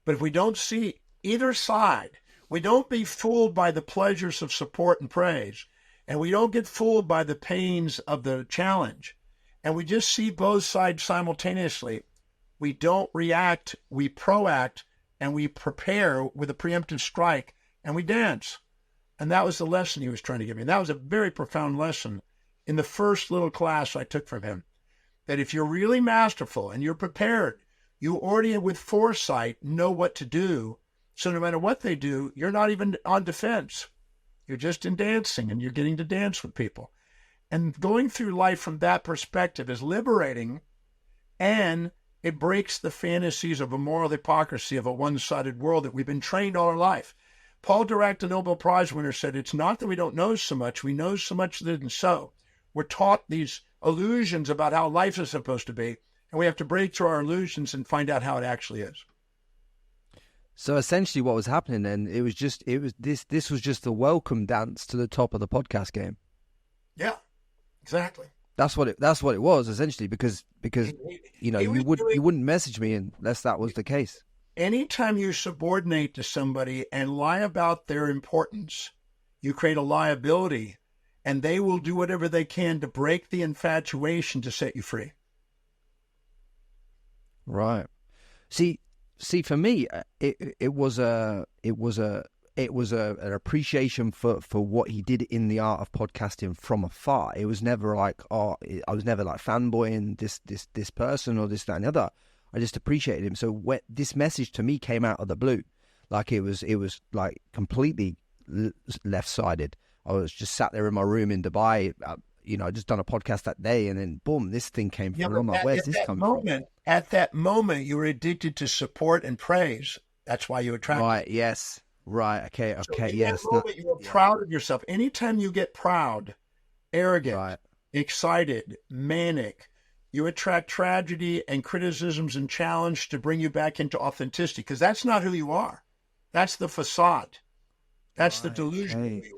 But if we don't see either side, we don't be fooled by the pleasures of support and praise, and we don't get fooled by the pains of the challenge, and we just see both sides simultaneously, we don't react, we proact, and we prepare with a preemptive strike, and we dance. And that was the lesson he was trying to give me. And that was a very profound lesson in the first little class I took from him, that if you're really masterful and you're prepared, you already with foresight know what to do. So no matter what they do, you're not even on defense. You're just in dancing, and you're getting to dance with people. And going through life from that perspective is liberating, and it breaks the fantasies of a moral hypocrisy of a one-sided world that we've been trained all our life. Paul Dirac, the Nobel Prize winner, said, it's not that we don't know so much, we know so much that isn't so. We're taught these illusions about how life is supposed to be, and we have to break through our illusions and find out how it actually is. So essentially what was happening then, this was just the welcome dance to the top of the podcast game. Yeah, exactly. That's what it was essentially, because you wouldn't message me unless that was the case. Anytime you subordinate to somebody and lie about their importance, you create a liability, and they will do whatever they can to break the infatuation to set you free. Right. See, for me, it was an appreciation for what he did in the art of podcasting from afar. It was never like, I was never like fanboying this person or this, that, and the other. I just appreciated him. So this message to me came out of the blue, like it was like completely left-sided. I was just sat there in my room in Dubai. I just done a podcast that day, and then boom, this thing came through. I'm like, where's this coming from? At that moment, you were addicted to support and praise. That's why you attracted. Right. Yes. Right. Okay. So Yes. That moment, you were proud of yourself. Anytime you get proud, arrogant, right, excited, manic, you attract tragedy and criticisms and challenge to bring you back into authenticity, because that's not who you are. That's the facade. That's the delusion of who you are.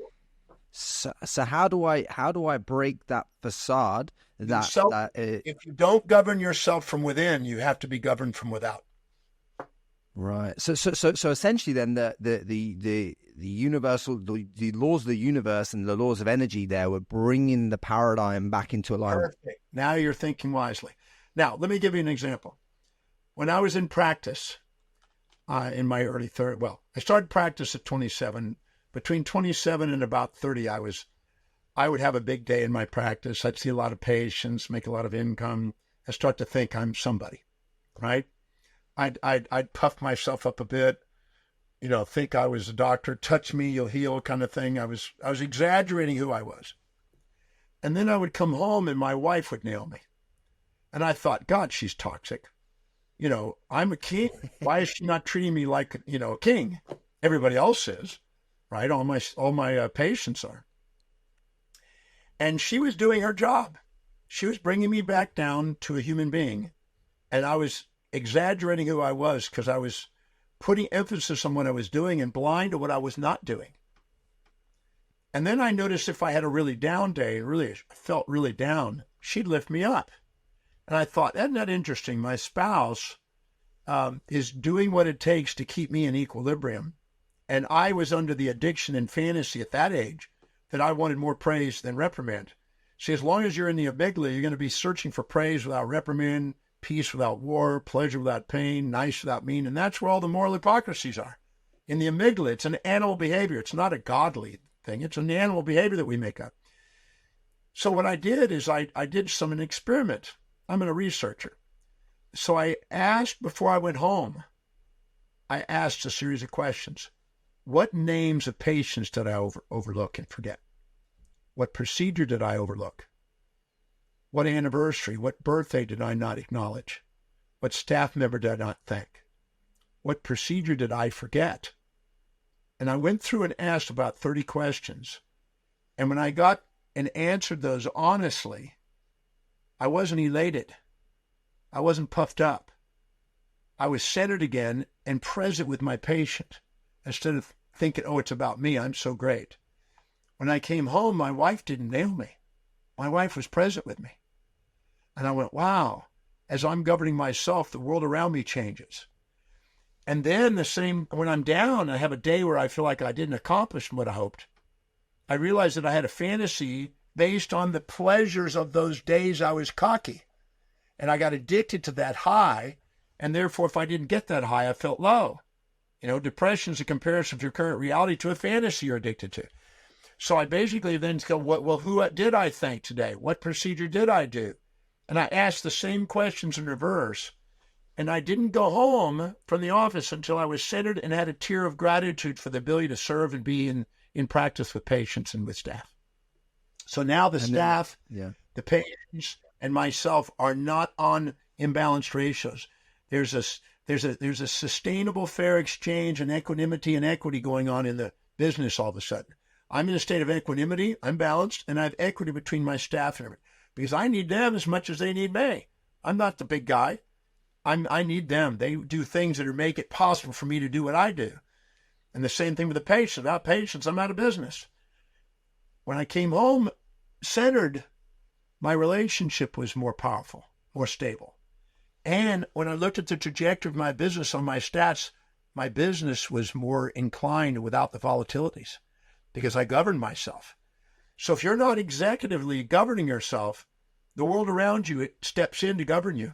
So how do I break that facade? If you don't govern yourself from within, you have to be governed from without. Right. So essentially, then the universal, the laws of the universe and the laws of energy there were bringing the paradigm back into alignment. Perfect. Now you're thinking wisely. Now let me give you an example. When I was in practice, in my early 30s, I started practice at 27. Between 27 and about 30, I would have a big day in my practice. I'd see a lot of patients, make a lot of income. I start to think I'm somebody, right? I'd puff myself up a bit, think I was a doctor, touch me, you'll heal kind of thing. I was exaggerating who I was. And then I would come home and my wife would nail me. And I thought, God, she's toxic. I'm a king. Why is she not treating me like, a king? Everybody else is, right? All my patients are. And she was doing her job. She was bringing me back down to a human being. And I was exaggerating who I was because I was putting emphasis on what I was doing and blind to what I was not doing. And then I noticed if I had a really down day, really felt really down, she'd lift me up. And I thought, isn't that interesting? My spouse is doing what it takes to keep me in equilibrium. And I was under the addiction and fantasy at that age that I wanted more praise than reprimand. See, as long as you're in the amygdala, you're going to be searching for praise without reprimand, peace without war, pleasure without pain, nice without mean. And that's where all the moral hypocrisies are. In the amygdala, it's an animal behavior. It's not a godly thing. It's an animal behavior that we make up. So what I did is I did an experiment. I'm a researcher. So I asked before I went home, I asked a series of questions. What names of patients did I overlook and forget? What procedure did I overlook? What anniversary, what birthday did I not acknowledge? What staff member did I not thank? What procedure did I forget? And I went through and asked about 30 questions. And when I got and answered those honestly, I wasn't elated. I wasn't puffed up. I was centered again and present with my patient instead of thinking, oh, it's about me. I'm so great. When I came home, my wife didn't nail me. My wife was present with me. And I went, wow, as I'm governing myself, the world around me changes. And then the same, when I'm down, I have a day where I feel like I didn't accomplish what I hoped. I realized that I had a fantasy based on the pleasures of those days I was cocky. And I got addicted to that high. And therefore, if I didn't get that high, I felt low. You know, depression is a comparison of your current reality to a fantasy you're addicted to. So I basically then go, well, who did I thank today? What procedure did I do? And I asked the same questions in reverse. And I didn't go home from the office until I was centered and had a tear of gratitude for the ability to serve and be in practice with patients and with staff. So now the staff, the patients, and myself are not on imbalanced ratios. There's a sustainable fair exchange and equanimity and equity going on in the business all of a sudden. I'm in a state of equanimity, I'm balanced, and I have equity between my staff and everything. Because I need them as much as they need me. I'm not the big guy. I need them. They do things that make it possible for me to do what I do. And the same thing with the patients. Without patients, I'm out of business. When I came home centered, my relationship was more powerful, more stable. And when I looked at the trajectory of my business on my stats, my business was more inclined without the volatilities because I governed myself. So if you're not executively governing yourself, the world around you, it steps in to govern you.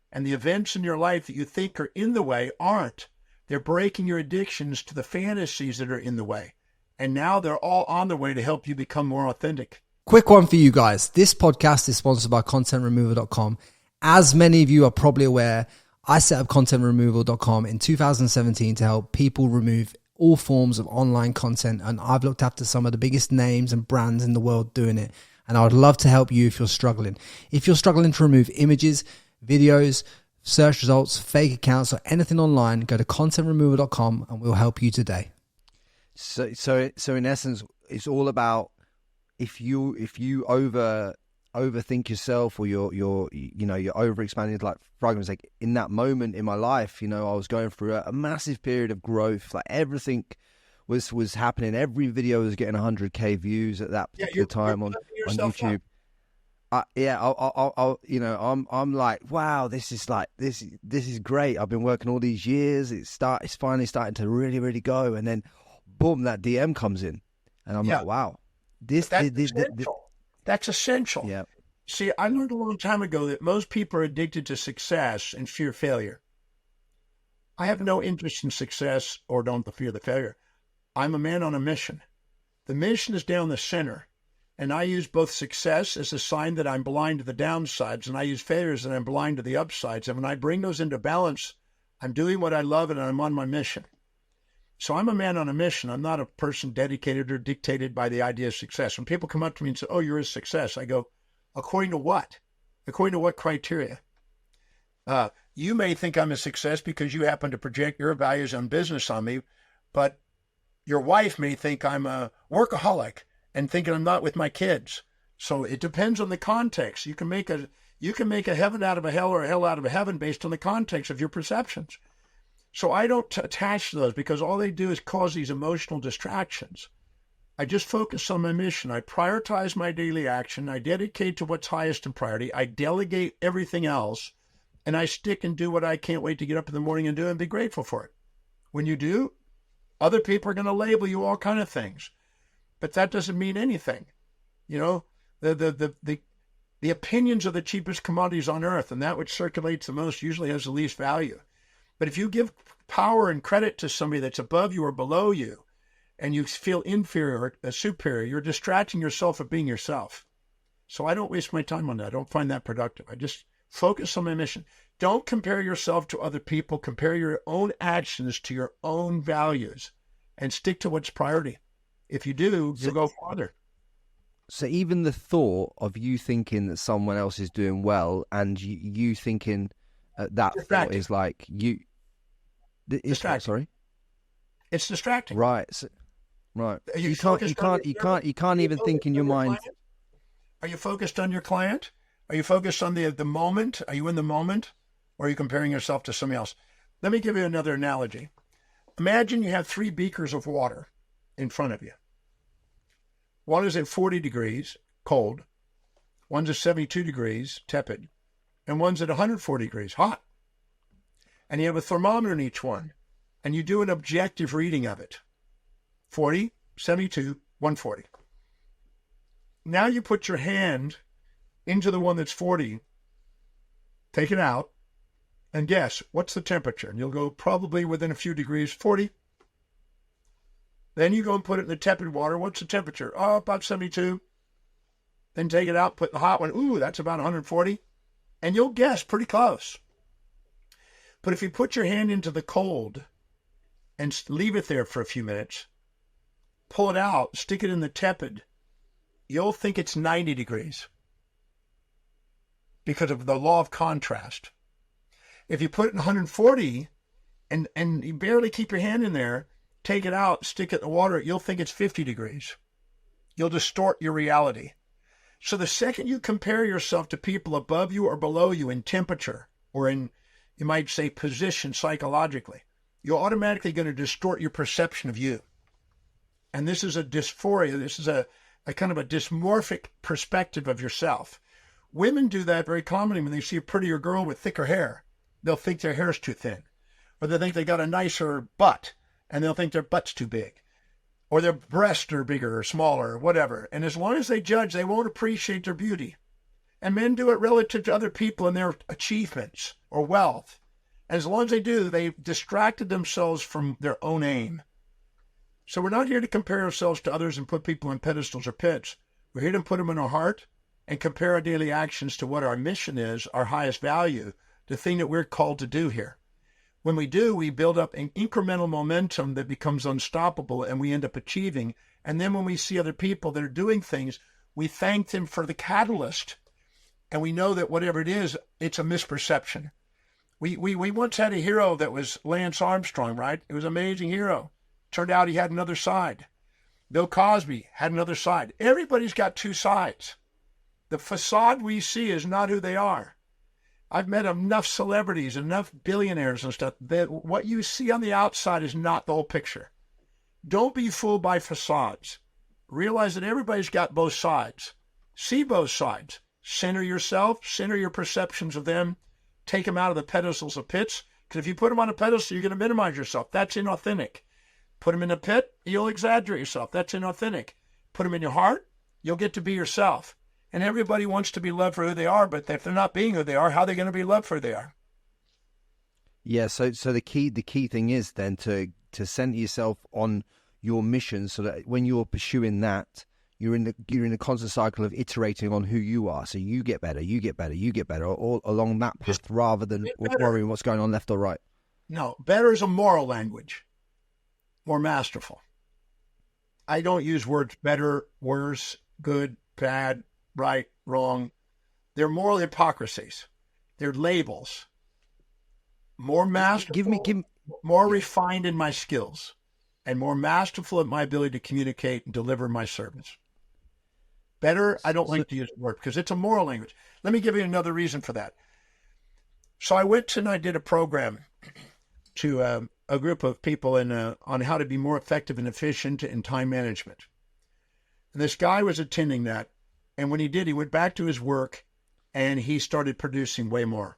And the events in your life that you think are in the way aren't. They're breaking your addictions to the fantasies that are in the way. And now they're all on their way to help you become more authentic. Quick one for you guys. This podcast is sponsored by contentremover.com. As many of you are probably aware, I set up contentremoval.com in 2017 to help people remove all forms of online content. And I've looked after some of the biggest names and brands in the world doing it. And I would love to help you if you're struggling. If you're struggling to remove images, videos, search results, fake accounts, or anything online, go to contentremoval.com and we'll help you today. So in essence, it's all about if you overthink yourself or you're overexpanded. Like for argument's sake, in that moment in my life, I was going through a massive period of growth. Like everything was happening. Every video was getting 100K views at that particular time on YouTube. I'm like, wow, this is great. I've been working all these years. It's finally starting to really, really go. And then, boom, that DM comes in, and I'm like, wow, that's essential. Yeah. See, I learned a long time ago that most people are addicted to success and fear failure. I have no interest in success or don't fear the failure. I'm a man on a mission. The mission is down the center. And I use both success as a sign that I'm blind to the downsides, and I use failures that I'm blind to the upsides. And when I bring those into balance, I'm doing what I love and I'm on my mission. So I'm a man on a mission. I'm not a person dedicated or dictated by the idea of success. When people come up to me and say, oh, you're a success, I go, according to what? According to what criteria? You may think I'm a success because you happen to project your values on business on me, but your wife may think I'm a workaholic and thinking I'm not with my kids. So it depends on the context. You can make a heaven out of a hell or a hell out of a heaven based on the context of your perceptions. So I don't attach to those because all they do is cause these emotional distractions. I just focus on my mission. I prioritize my daily action. I dedicate to what's highest in priority. I delegate everything else, and I stick and do what I can't wait to get up in the morning and do and be grateful for it. When you do, other people are going to label you all kind of things, but that doesn't mean anything. You know, the opinions are the cheapest commodities on earth, and that which circulates the most usually has the least value. But if you give power and credit to somebody that's above you or below you, and you feel inferior or superior, you're distracting yourself from being yourself. So I don't waste my time on that. I don't find that productive. I just focus on my mission. Don't compare yourself to other people. Compare your own actions to your own values and stick to what's priority. If you do, you'll go farther. So even the thought of you thinking that someone else is doing well and you thinking that thought is like you... Distracting. Sorry? It's distracting. Right. So, right. You can't even think in your mind. Are you focused on your client? Are you focused on the moment? Are you in the moment? Or are you comparing yourself to somebody else? Let me give you another analogy. Imagine you have 3 beakers of water in front of you. One is at 40 degrees, cold. One's at 72 degrees, tepid. And one's at 140 degrees, hot. And you have a thermometer in each one. And you do an objective reading of it. 40, 72, 140. Now you put your hand into the one that's 40, take it out, and guess, what's the temperature? And you'll go probably within a few degrees, 40. Then you go and put it in the tepid water. What's the temperature? Oh, about 72. Then take it out, put the hot one. Ooh, that's about 140. And you'll guess pretty close. But if you put your hand into the cold and leave it there for a few minutes, pull it out, stick it in the tepid, you'll think it's 90 degrees because of the law of contrast. If you put it in 140 and you barely keep your hand in there, take it out, stick it in the water, you'll think it's 50 degrees. You'll distort your reality. So the second you compare yourself to people above you or below you in temperature or in, you might say, position psychologically, you're automatically going to distort your perception of you. And this is a dysphoria. This is a kind of a dysmorphic perspective of yourself. Women do that very commonly when they see a prettier girl with thicker hair. They'll think their hair's too thin. Or they think they got a nicer butt, and they'll think their butt's too big. Or their breasts are bigger or smaller or whatever. And as long as they judge, they won't appreciate their beauty. And men do it relative to other people and their achievements or wealth. And as long as they do, they've distracted themselves from their own aim. So we're not here to compare ourselves to others and put people on pedestals or pits. We're here to put them in our heart and compare our daily actions to what our mission is, our highest value, the thing that we're called to do here. When we do, we build up an incremental momentum that becomes unstoppable and we end up achieving. And then when we see other people that are doing things, we thank them for the catalyst. And we know that whatever it is, it's a misperception. We once had a hero that was Lance Armstrong, right? It was an amazing hero. Turned out he had another side. Bill Cosby had another side. Everybody's got two sides. The facade we see is not who they are. I've met enough celebrities, enough billionaires and stuff, that what you see on the outside is not the whole picture. Don't be fooled by facades. Realize that everybody's got both sides. See both sides. Center yourself, center your perceptions of them, take them out of the pedestals of pits, because if you put them on a pedestal, you're going to minimize yourself. That's inauthentic. Put them in a pit, you'll exaggerate yourself. That's inauthentic. Put them in your heart, you'll get to be yourself. And everybody wants to be loved for who they are, but if they're not being who they are, how are they going to be loved for who they are? Yeah, so the key thing is then to center yourself on your mission, so that when you're pursuing that, you're in the constant cycle of iterating on who you are. So you get better, all along that path, rather than worrying what's going on left or right. No, better is a moral language. More masterful. I don't use words better, worse, good, bad, right, wrong. They're moral hypocrisies. They're labels. More masterful, more refined in my skills, and more masterful at my ability to communicate and deliver my service. Better, I don't like to use the word because it's a moral language. Let me give you another reason for that. So I went and I did a program to a group of people on how to be more effective and efficient in time management. And this guy was attending that. And when he did, he went back to his work and he started producing way more.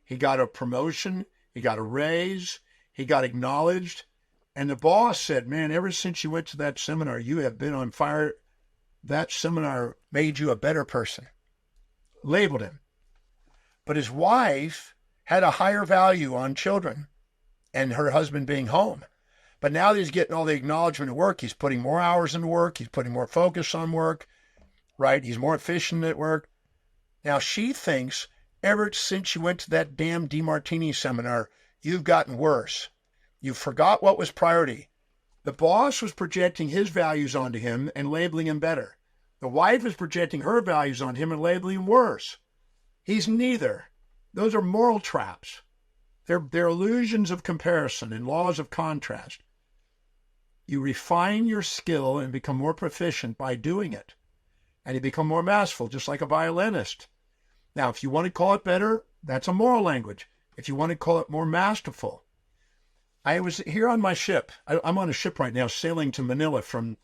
He got a promotion. He got a raise. He got acknowledged. And the boss said, man, ever since you went to that seminar, you have been on fire. That seminar made you a better person. Labeled him. But his wife had a higher value on children and her husband being home. But now that he's getting all the acknowledgement at work, he's putting more hours into work. He's putting more focus on work, right? He's more efficient at work. Now she thinks ever since you went to that damn Demartini seminar, you've gotten worse. You forgot what was priority. The boss was projecting his values onto him and labeling him better. The wife is projecting her values on him and labeling him worse. He's neither. Those are moral traps. They're illusions of comparison and laws of contrast. You refine your skill and become more proficient by doing it. And you become more masterful, just like a violinist. Now, if you want to call it better, that's a moral language. If you want to call it more masterful. I was here on my ship. I'm on a ship right now, sailing to Manila from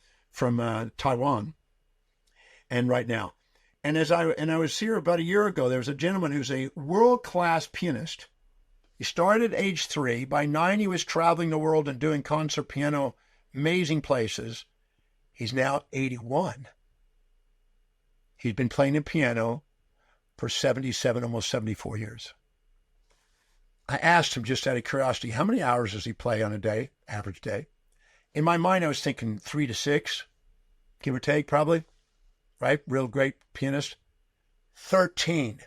Taiwan. And right now. And I was here about a year ago, there was a gentleman who's a world-class pianist. He started at age 3. By 9, he was traveling the world and doing concert piano, amazing places. He's now 81. He's been playing the piano for 77, almost 74 years. I asked him just out of curiosity, how many hours does he play on a day, average day? In my mind, I was thinking 3 to 6, give or take, probably. Right? Real great pianist. 13.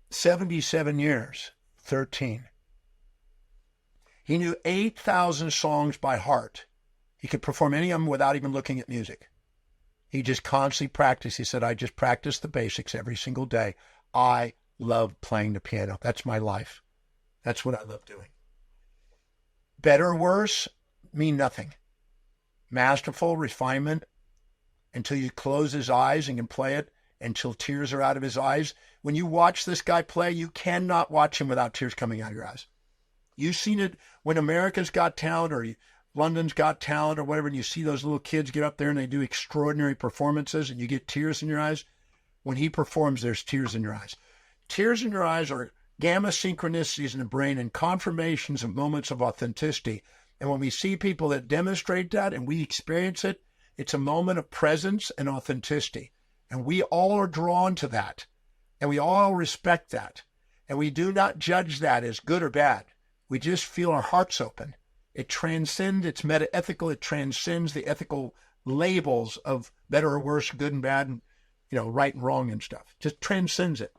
77 years. 13. He knew 8,000 songs by heart. He could perform any of them without even looking at music. He just constantly practiced. He said, I just practice the basics every single day. I love playing the piano. That's my life. That's what I love doing. Better or worse mean nothing. Masterful, refinement, until you close his eyes and can play it, until tears are out of his eyes. When you watch this guy play, you cannot watch him without tears coming out of your eyes. You've seen it when America's Got Talent or London's Got Talent or whatever, and you see those little kids get up there and they do extraordinary performances and you get tears in your eyes. When he performs, there's tears in your eyes. Tears in your eyes are gamma synchronicities in the brain and confirmations of moments of authenticity. And when we see people that demonstrate that and we experience it, it's a moment of presence and authenticity. And we all are drawn to that. And we all respect that. And we do not judge that as good or bad. We just feel our hearts open. It transcends, it's meta-ethical, it transcends the ethical labels of better or worse, good and bad, and, right and wrong and stuff. Just transcends it.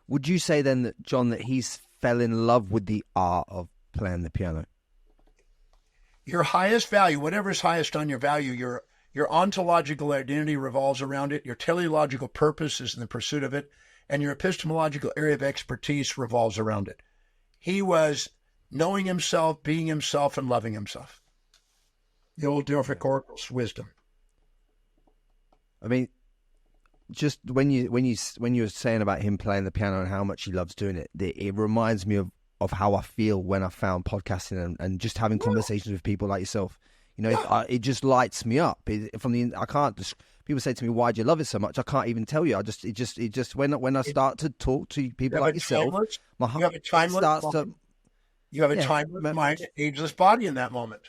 Would you say then that, John, that he's fell in love with the art of playing the piano? Your highest value, whatever is highest on your value, your ontological identity revolves around it, your teleological purpose is in the pursuit of it, and your epistemological area of expertise revolves around it. He was knowing himself, being himself, and loving himself. The old Delphic Oracle's wisdom. I mean, just when you were saying about him playing the piano and how much he loves doing it, it reminds me of how I feel when I found podcasting and just having conversations with people like yourself. It just lights me up. I can't just. People say to me, "Why do you love it so much?" I can't even tell you. It just when I start to talk to people like yourself, my heart starts to. You have a timeless mind, ageless body in that moment.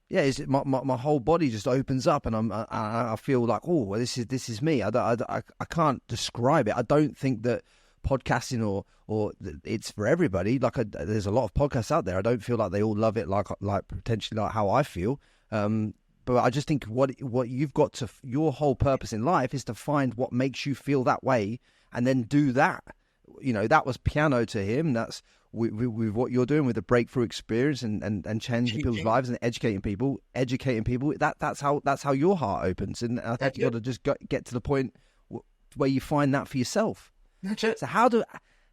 Yeah, my whole body just opens up, and I feel like, oh, well, this is me. I can't describe it. I don't think that podcasting or it's for everybody. There's a lot of podcasts out there. I don't feel like they all love it like potentially like how I feel. But I just think what you've got to, your whole purpose in life is to find what makes you feel that way and then do that. That was piano to him. That's with what you're doing with the breakthrough experience and changing people's lives and educating people. That's how your heart opens. And I think you've got to just get to the point where you find that for yourself. That's it. So how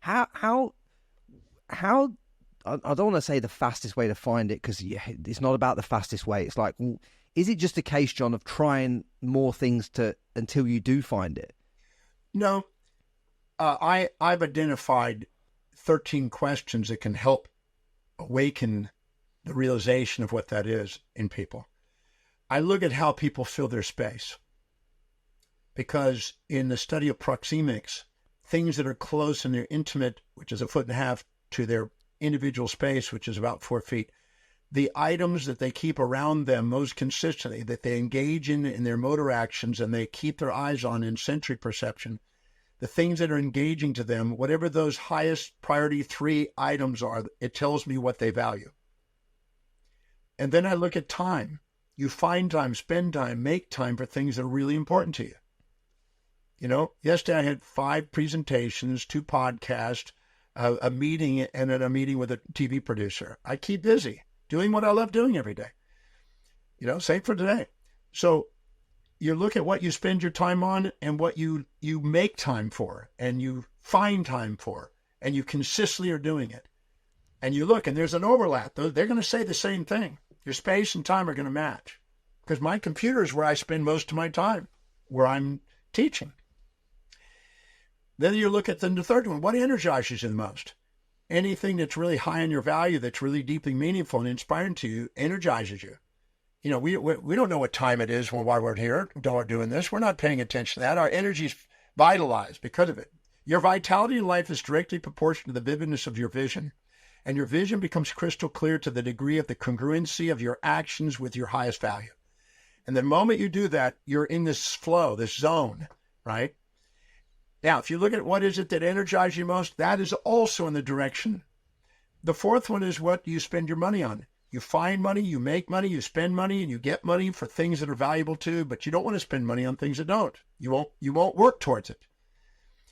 I don't want to say the fastest way to find it, because it's not about the fastest way. It's like, is it just a case, John, of trying more things until you do find it? No. I've identified 13 questions that can help awaken the realization of what that is in people. I look at how people fill their space. Because in the study of proxemics, things that are close and they're intimate, which is 1.5 feet, to their individual space, which is about 4 feet, the items that they keep around them most consistently, that they engage in their motor actions and they keep their eyes on in sensory perception, the things that are engaging to them, whatever those highest priority 3 items are, it tells me what they value. And then I look at time. You find time, spend time, make time for things that are really important to you. You know, yesterday I had 5 presentations, 2 podcasts, a meeting, and then a meeting with a TV producer. I keep busy doing what I love doing every day. You know, same for today. So you look at what you spend your time on and what you make time for and you find time for and you consistently are doing it. And you look and there's an overlap. They're going to say the same thing. Your space and time are going to match because my computer is where I spend most of my time, where I'm teaching. Then you look at the third one. What energizes you the most? Anything that's really high in your value, that's really deeply meaningful and inspiring to you, energizes you. You know, we don't know what time it is while we're here doing this. We're not paying attention to that. Our energy is vitalized because of it. Your vitality in life is directly proportional to the vividness of your vision. And your vision becomes crystal clear to the degree of the congruency of your actions with your highest value. And the moment you do that, you're in this flow, this zone, right? Now, if you look at what is it that energizes you most, that is also in the direction. The fourth one is what do you spend your money on? You find money, you make money, you spend money, and you get money for things that are valuable too, but you don't want to spend money on things that don't. You won't work towards it.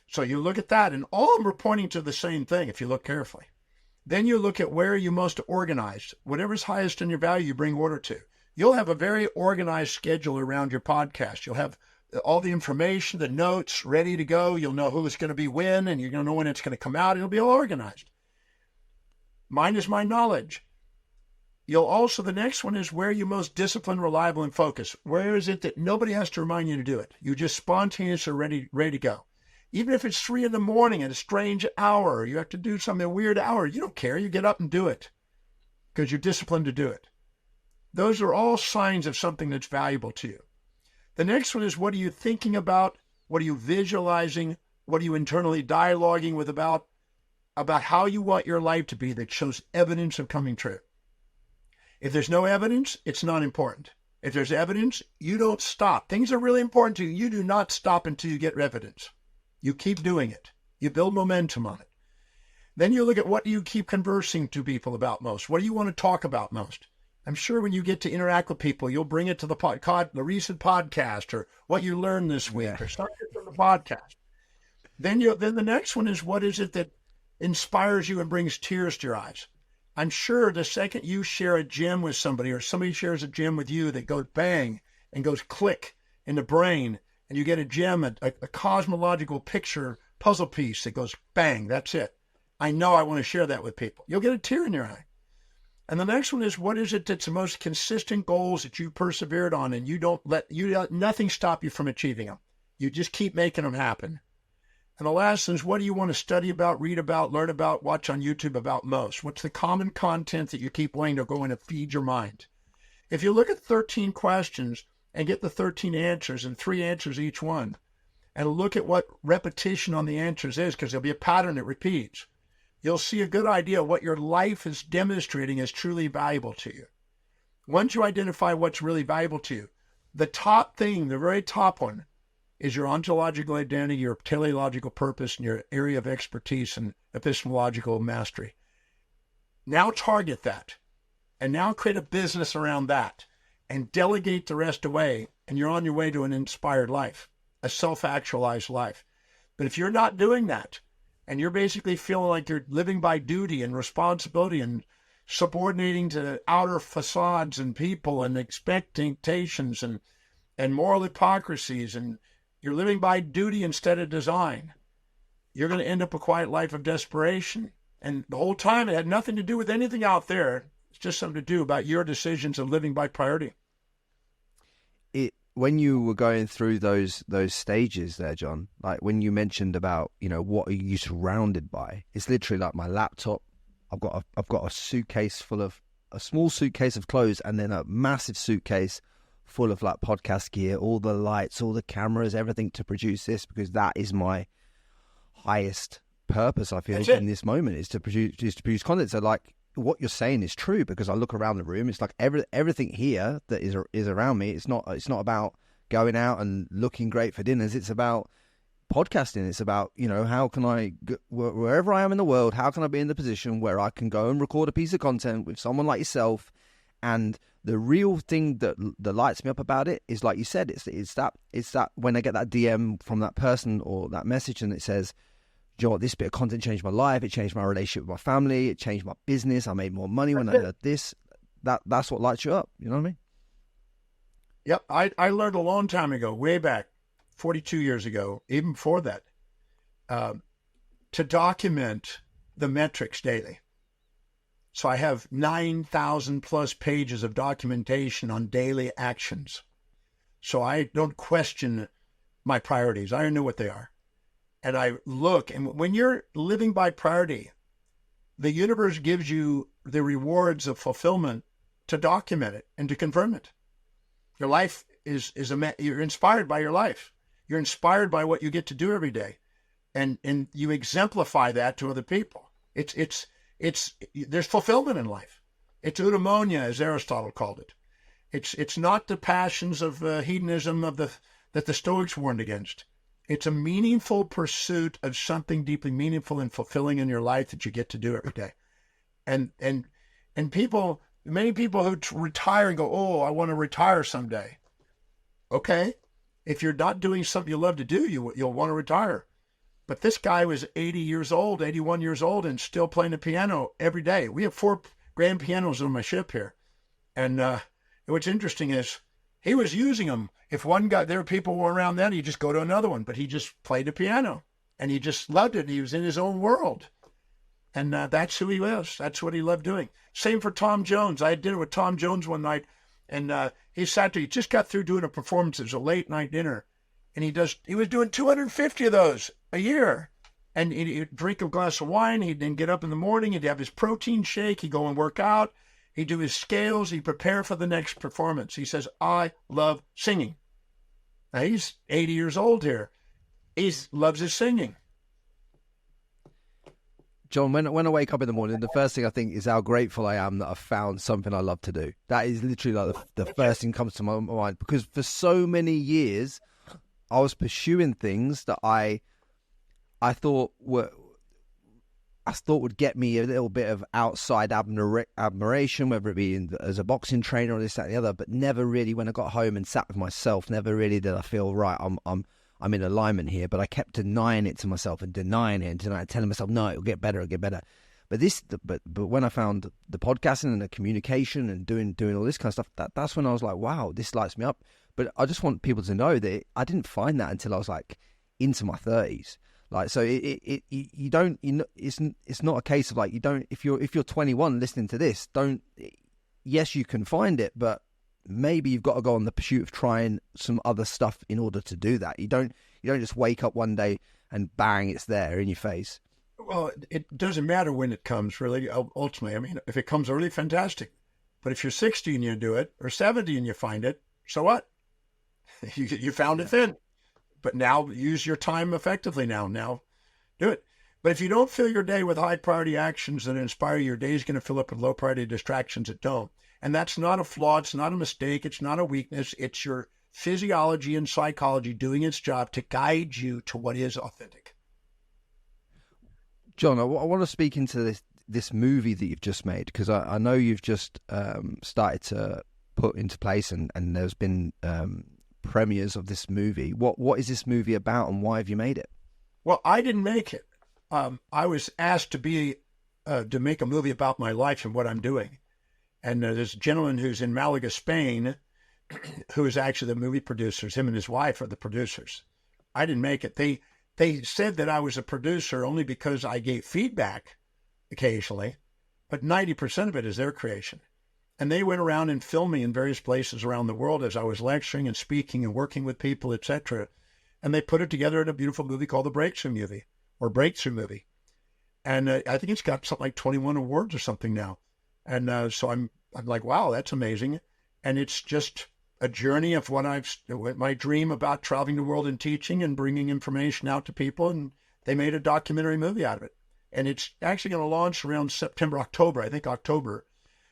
So you look at that, and all of them are pointing to the same thing if you look carefully. Then you look at where you're most organized. Whatever's highest in your value, you bring order to. You'll have a very organized schedule around your podcast. You'll have all the information, the notes ready to go. You'll know who's going to be when, and you're going to know when it's going to come out. It'll be all organized. Mine is my knowledge. You'll also, the next one is where you're most disciplined, reliable, and focused. Where is it that nobody has to remind you to do it? You just spontaneously ready to go. Even if it's 3 a.m. at a strange hour, or you have to do something a weird hour, you don't care. You get up and do it because you're disciplined to do it. Those are all signs of something that's valuable to you. The next one is what are you thinking about? What are you visualizing? What are you internally dialoguing with about how you want your life to be that shows evidence of coming true? If there's no evidence, it's not important. If there's evidence, you don't stop. Things are really important to you. You do not stop until you get evidence. You keep doing it. You build momentum on it. Then you look at what do you keep conversing to people about most? What do you want to talk about most? I'm sure when you get to interact with people, you'll bring it to the recent podcast or what you learned this week or something from the podcast. Then the next one is what is it that inspires you and brings tears to your eyes? I'm sure the second you share a gem with somebody or somebody shares a gem with you that goes bang and goes click in the brain and you get a gem, a cosmological picture, puzzle piece that goes bang, that's it. I know I want to share that with people. You'll get a tear in your eye. And the next one is what is it that's the most consistent goals that you persevered on and you let nothing stop you from achieving them. You just keep making them happen. And the last one is what do you want to study about, read about, learn about, watch on YouTube about most? What's the common content that you keep wanting to go in and feed your mind? If you look at 13 questions and get the 13 answers and 3 answers each one, and look at what repetition on the answers is, because there'll be a pattern that repeats, you'll see a good idea of what your life is demonstrating is truly valuable to you. Once you identify what's really valuable to you, the top thing, the very top one, is your ontological identity, your teleological purpose, and your area of expertise and epistemological mastery. Now target that, and now create a business around that, and delegate the rest away, and you're on your way to an inspired life, a self-actualized life. But if you're not doing that, and you're basically feeling like you're living by duty and responsibility and subordinating to outer facades and people and expectations and moral hypocrisies, and you're living by duty instead of design, you're going to end up a quiet life of desperation. And the whole time it had nothing to do with anything out there. It's just something to do about your decisions of living by priority. when you were going through those stages there, John, like when you mentioned about, what are you surrounded by? It's literally like my laptop. I've got a suitcase full of a small suitcase of clothes, and then a massive suitcase full of like podcast gear, all the lights, all the cameras, everything to produce this, because that is my highest purpose. I feel in this moment is to produce content. So like what you're saying is true, because I look around the room, it's like everything here that is around me. It's not about going out and looking great for dinners. It's about podcasting. It's about, how can I, wherever I am in the world, how can I be in the position where I can go and record a piece of content with someone like yourself? And the real thing that lights me up about it is, like you said, it's that when I get that DM from that person or that message and it says, John, this bit of content changed my life. It changed my relationship with my family. It changed my business. I made more money when I did this. That's what lights you up. You know what I mean? Yep. I learned a long time ago, way back, 42 years ago, even before that, to document the metrics daily. So I have 9,000 plus pages of documentation on daily actions. So I don't question my priorities. I know what they are. And I look, and when you're living by priority, the universe gives you the rewards of fulfillment to document it and to confirm it. Your life you're inspired by your life. You're inspired by what you get to do every day, and you exemplify that to other people. There's fulfillment in life. It's eudaimonia, as Aristotle called it. It's not the passions of hedonism that the Stoics warned against. It's a meaningful pursuit of something deeply meaningful and fulfilling in your life that you get to do every day. And many people who retire and go, oh, I want to retire someday. Okay. If you're not doing something you love to do, you'll want to retire. But this guy was 80 years old, 81 years old, and still playing the piano every day. We have 4 grand pianos on my ship here. And what's interesting is he was using them. If one got there, people were around then, he'd just go to another one. But he just played the piano, and he just loved it. He was in his own world. And that's who he was. That's what he loved doing. Same for Tom Jones. I had dinner with Tom Jones one night, and he sat there. He just got through doing a performance. It was a late night dinner, and he was doing 250 of those a year. And he'd drink a glass of wine. He'd then get up in the morning. He'd have his protein shake. He'd go and work out. He'd do his scales. He'd prepare for the next performance. He says, I love singing. Now, he's 80 years old here. He loves his singing. John, when I wake up in the morning, the first thing I think is how grateful I am that I found something I love to do. That is literally like the first thing that comes to my mind, because for so many years I was pursuing things that I thought would get me a little bit of outside admiration, whether it be as a boxing trainer or this, that, and the other, but never really, when I got home and sat with myself, never really did I feel, right, I'm in alignment here. But I kept denying it to myself and denying it and telling myself, no, it'll get better, it'll get better. But when I found the podcasting and the communication and doing all this kind of stuff, that's when I was like, wow, this lights me up. But I just want people to know that I didn't find that until I was like into my 30s. Like, so you don't, it's not a case of like, you don't, if you're 21 listening to this, yes, you can find it, but maybe you've got to go on the pursuit of trying some other stuff in order to do that. You don't just wake up one day and bang, it's there in your face. Well, it doesn't matter when it comes, really, ultimately. I mean, if it comes early, fantastic. But if you're 60 and you do it, or 70 and you find it, so what? You found it then. But now use your time effectively now. Now do it. But if you don't fill your day with high priority actions that inspire you, your day is going to fill up with low priority distractions that don't. And that's not a flaw. It's not a mistake. It's not a weakness. It's your physiology and psychology doing its job to guide you to what is authentic. John, I want to speak into this movie that you've just made, because I know you've just started to put into place, and there's been premieres of this movie. What is this movie about, and why have you made it? Well, I didn't make it. I was asked to make a movie about my life and what I'm doing. And there's a gentleman who's in Malaga, Spain, who is actually the movie producers. Him and his wife are the producers. I didn't make it. They said that I was a producer only because I gave feedback occasionally, but 90% of it is their creation. And they went around and filmed me in various places around the world as I was lecturing and speaking and working with people, etc. And they put it together in a beautiful movie called The Breakthrough Movie, or Breakthrough Movie. And I think it's got something like 21 awards or something now. And so I'm like, wow, that's amazing. And it's just a journey of my dream about traveling the world and teaching and bringing information out to people. And they made a documentary movie out of it. And it's actually going to launch around September, October, I think October.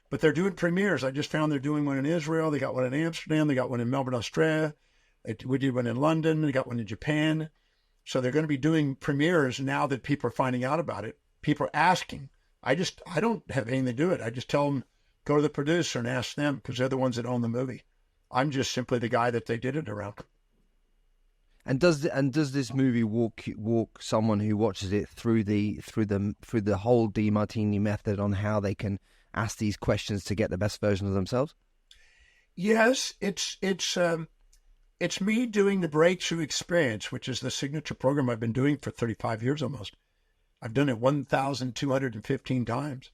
But they're doing premieres. I just found they're doing one in Israel. They got one in Amsterdam. They got one in Melbourne, Australia. We did one in London. They got one in Japan. So they're going to be doing premieres now that people are finding out about it. People are asking. I don't have anything to do it. I just tell them, go to the producer and ask them, because they're the ones that own the movie. I'm just simply the guy that they did it around. And does this movie walk someone who watches it through the whole Demartini method on how they can ask these questions to get the best version of themselves? Yes, it's me doing the Breakthrough Experience, which is the signature program I've been doing for 35 years almost. I've done it 1,215 times.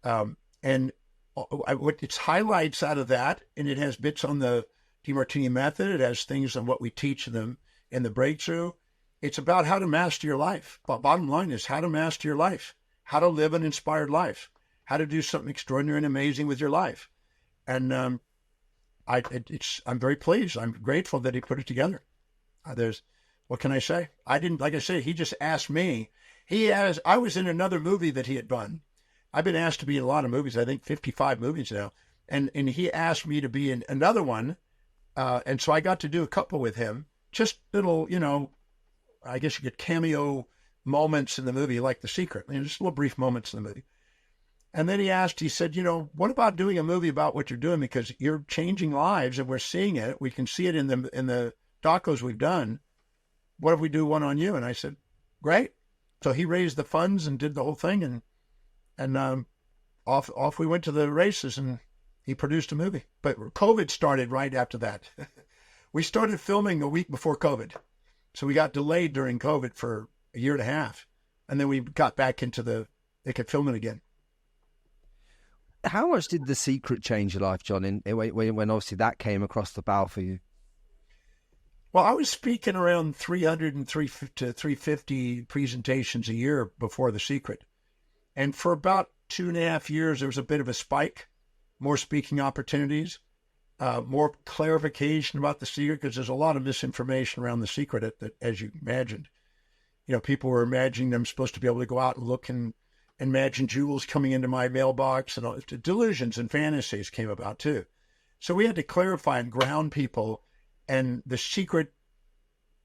And it's highlights out of that, and it has bits on the Demartini method. It has things on what we teach them in the Breakthrough. It's about how to master your life. But bottom line is how to master your life, how to live an inspired life, how to do something extraordinary and amazing with your life. And I'm very pleased. I'm grateful that he put it together. What can I say? Like I say, he just asked me. I was in another movie that he had done. I've been asked to be in a lot of movies, I think 55 movies now. And he asked me to be in another one. And so I got to do a couple with him, just little, I guess you get cameo moments in the movie, like The Secret, just little brief moments in the movie. And then he said, what about doing a movie about what you're doing? Because you're changing lives and we're seeing it. We can see it in the docos we've done. What if we do one on you? And I said, great. So he raised the funds and did the whole thing. And off we went to the races, and he produced a movie. But COVID started right after that. We started filming a week before COVID. So we got delayed during COVID for a year and a half. And then we got back into they could film it again. How much did The Secret change your life, John, when obviously that came across the bow for you? Well, I was speaking around 300 to 350 presentations a year before The Secret. And for about 2.5 years, there was a bit of a spike, more speaking opportunities, more clarification about The Secret, because there's a lot of misinformation around The Secret, as you imagined. People were imagining them supposed to be able to go out and look and imagine jewels coming into my mailbox, and all, delusions and fantasies came about too. So we had to clarify and ground people, and The Secret,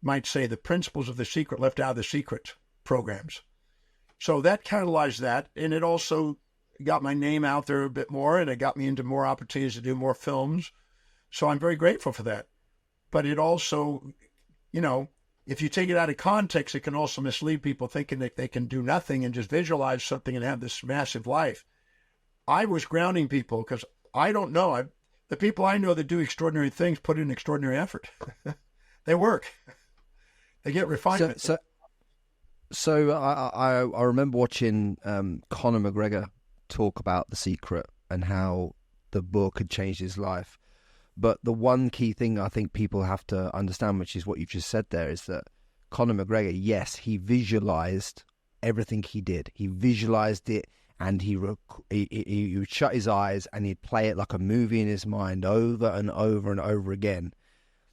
might say the principles of The Secret left out of The Secret programs. So that catalyzed that, and it also got my name out there a bit more, and it got me into more opportunities to do more films. So I'm very grateful for that. But it also, if you take it out of context, it can also mislead people thinking that they can do nothing and just visualize something and have this massive life. I was grounding people because I don't know. The people I know that do extraordinary things put in extraordinary effort. They work. They get refinement. So I remember watching Conor McGregor talk about The Secret and how the book had changed his life. But the one key thing I think people have to understand, which is what you've just said there, is that Conor McGregor, yes, he visualized everything he did. He visualized it, and he would shut his eyes and he'd play it like a movie in his mind over and over and over again.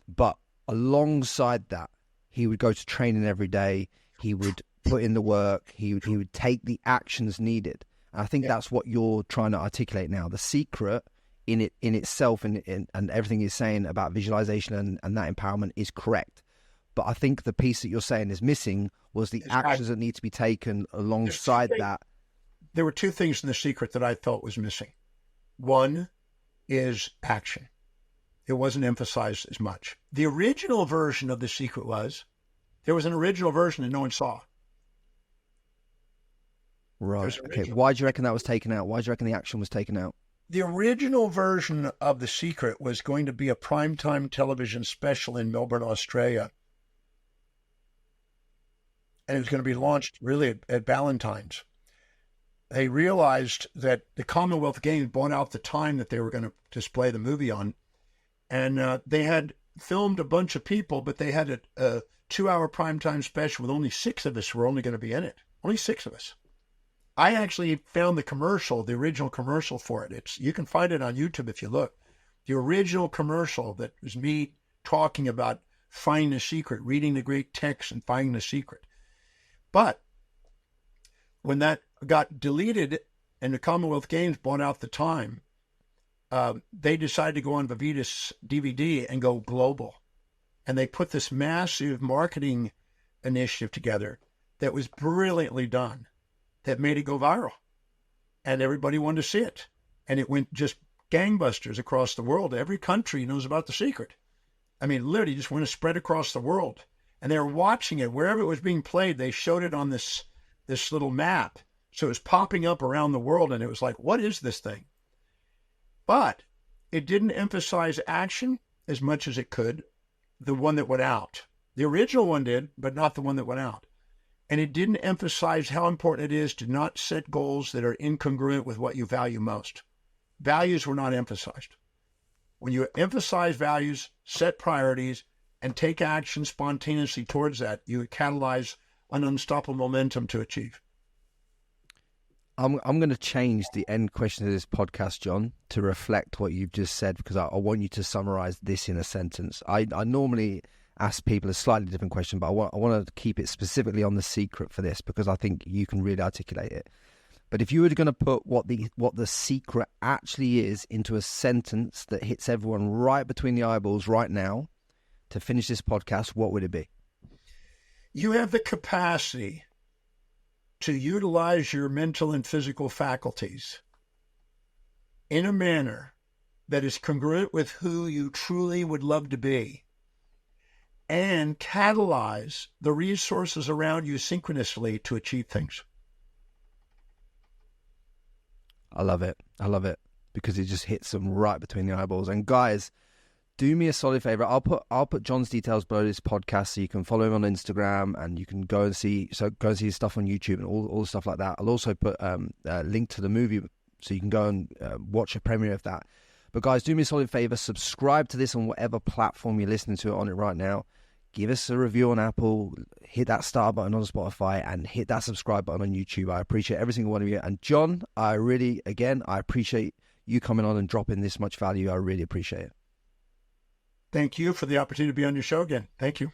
But alongside that, he would go to training every day. He would put in the work. He would take the actions needed. And I think that's what you're trying to articulate now. The Secret in itself and everything you're saying about visualization and that empowerment is correct. But I think the piece that you're saying is missing was the actions that need to be taken alongside that. There were two things in The Secret that I felt was missing. One is action. It wasn't emphasized as much. The original version of The Secret there was an original version that no one saw. Right. Okay. Why do you reckon that was taken out? Why do you reckon the action was taken out? The original version of The Secret was going to be a primetime television special in Melbourne, Australia. And it was going to be launched really at Valentine's. they realized that the Commonwealth Games bought out the time that they were going to display the movie on. And they had filmed a bunch of people, but they had a 2-hour primetime special with only 6 of us were only going to be in it. Only 6 of us. I actually found the commercial, the original commercial for it. You can find it on YouTube if you look. The original commercial that was me talking about finding the secret, reading the Greek text and finding the secret. But when that got deleted and the Commonwealth Games bought out the time, they decided to go on Vivita's DVD and go global. And they put this massive marketing initiative together that was brilliantly done, that made it go viral. And everybody wanted to see it. And it went just gangbusters across the world. Every country knows about The Secret. I mean, literally just went to spread across the world. And they were watching it. Wherever it was being played, they showed it on this little map. So it was popping up around the world, and it was like, what is this thing? But it didn't emphasize action as much as it could, the one that went out. The original one did, but not the one that went out. And it didn't emphasize how important it is to not set goals that are incongruent with what you value most. Values were not emphasized. When you emphasize values, set priorities, and take action spontaneously towards that, you catalyze an unstoppable momentum to achieve. I'm going to change the end question of this podcast, John, to reflect what you've just said, because I want you to summarize this in a sentence. I normally ask people a slightly different question, but I want to keep it specifically on The Secret for this, because I think you can really articulate it. But if you were going to put what the secret actually is into a sentence that hits everyone right between the eyeballs right now to finish this podcast, what would it be? You have the capacity to utilize your mental and physical faculties in a manner that is congruent with who you truly would love to be, and catalyze the resources around you synchronously to achieve things. I love it. I love it, because it just hits them right between the eyeballs. And guys, do me a solid favor. I'll put John's details below this podcast, so you can follow him on Instagram, and you can go and see his stuff on YouTube and all the stuff like that. I'll also put a link to the movie, so you can go and watch a premiere of that. But guys, do me a solid favor. Subscribe to this on whatever platform you're listening to it on it right now. Give us a review on Apple. Hit that star button on Spotify, and hit that subscribe button on YouTube. I appreciate every single one of you. And John, I appreciate you coming on and dropping this much value. I really appreciate it. Thank you for the opportunity to be on your show again. Thank you.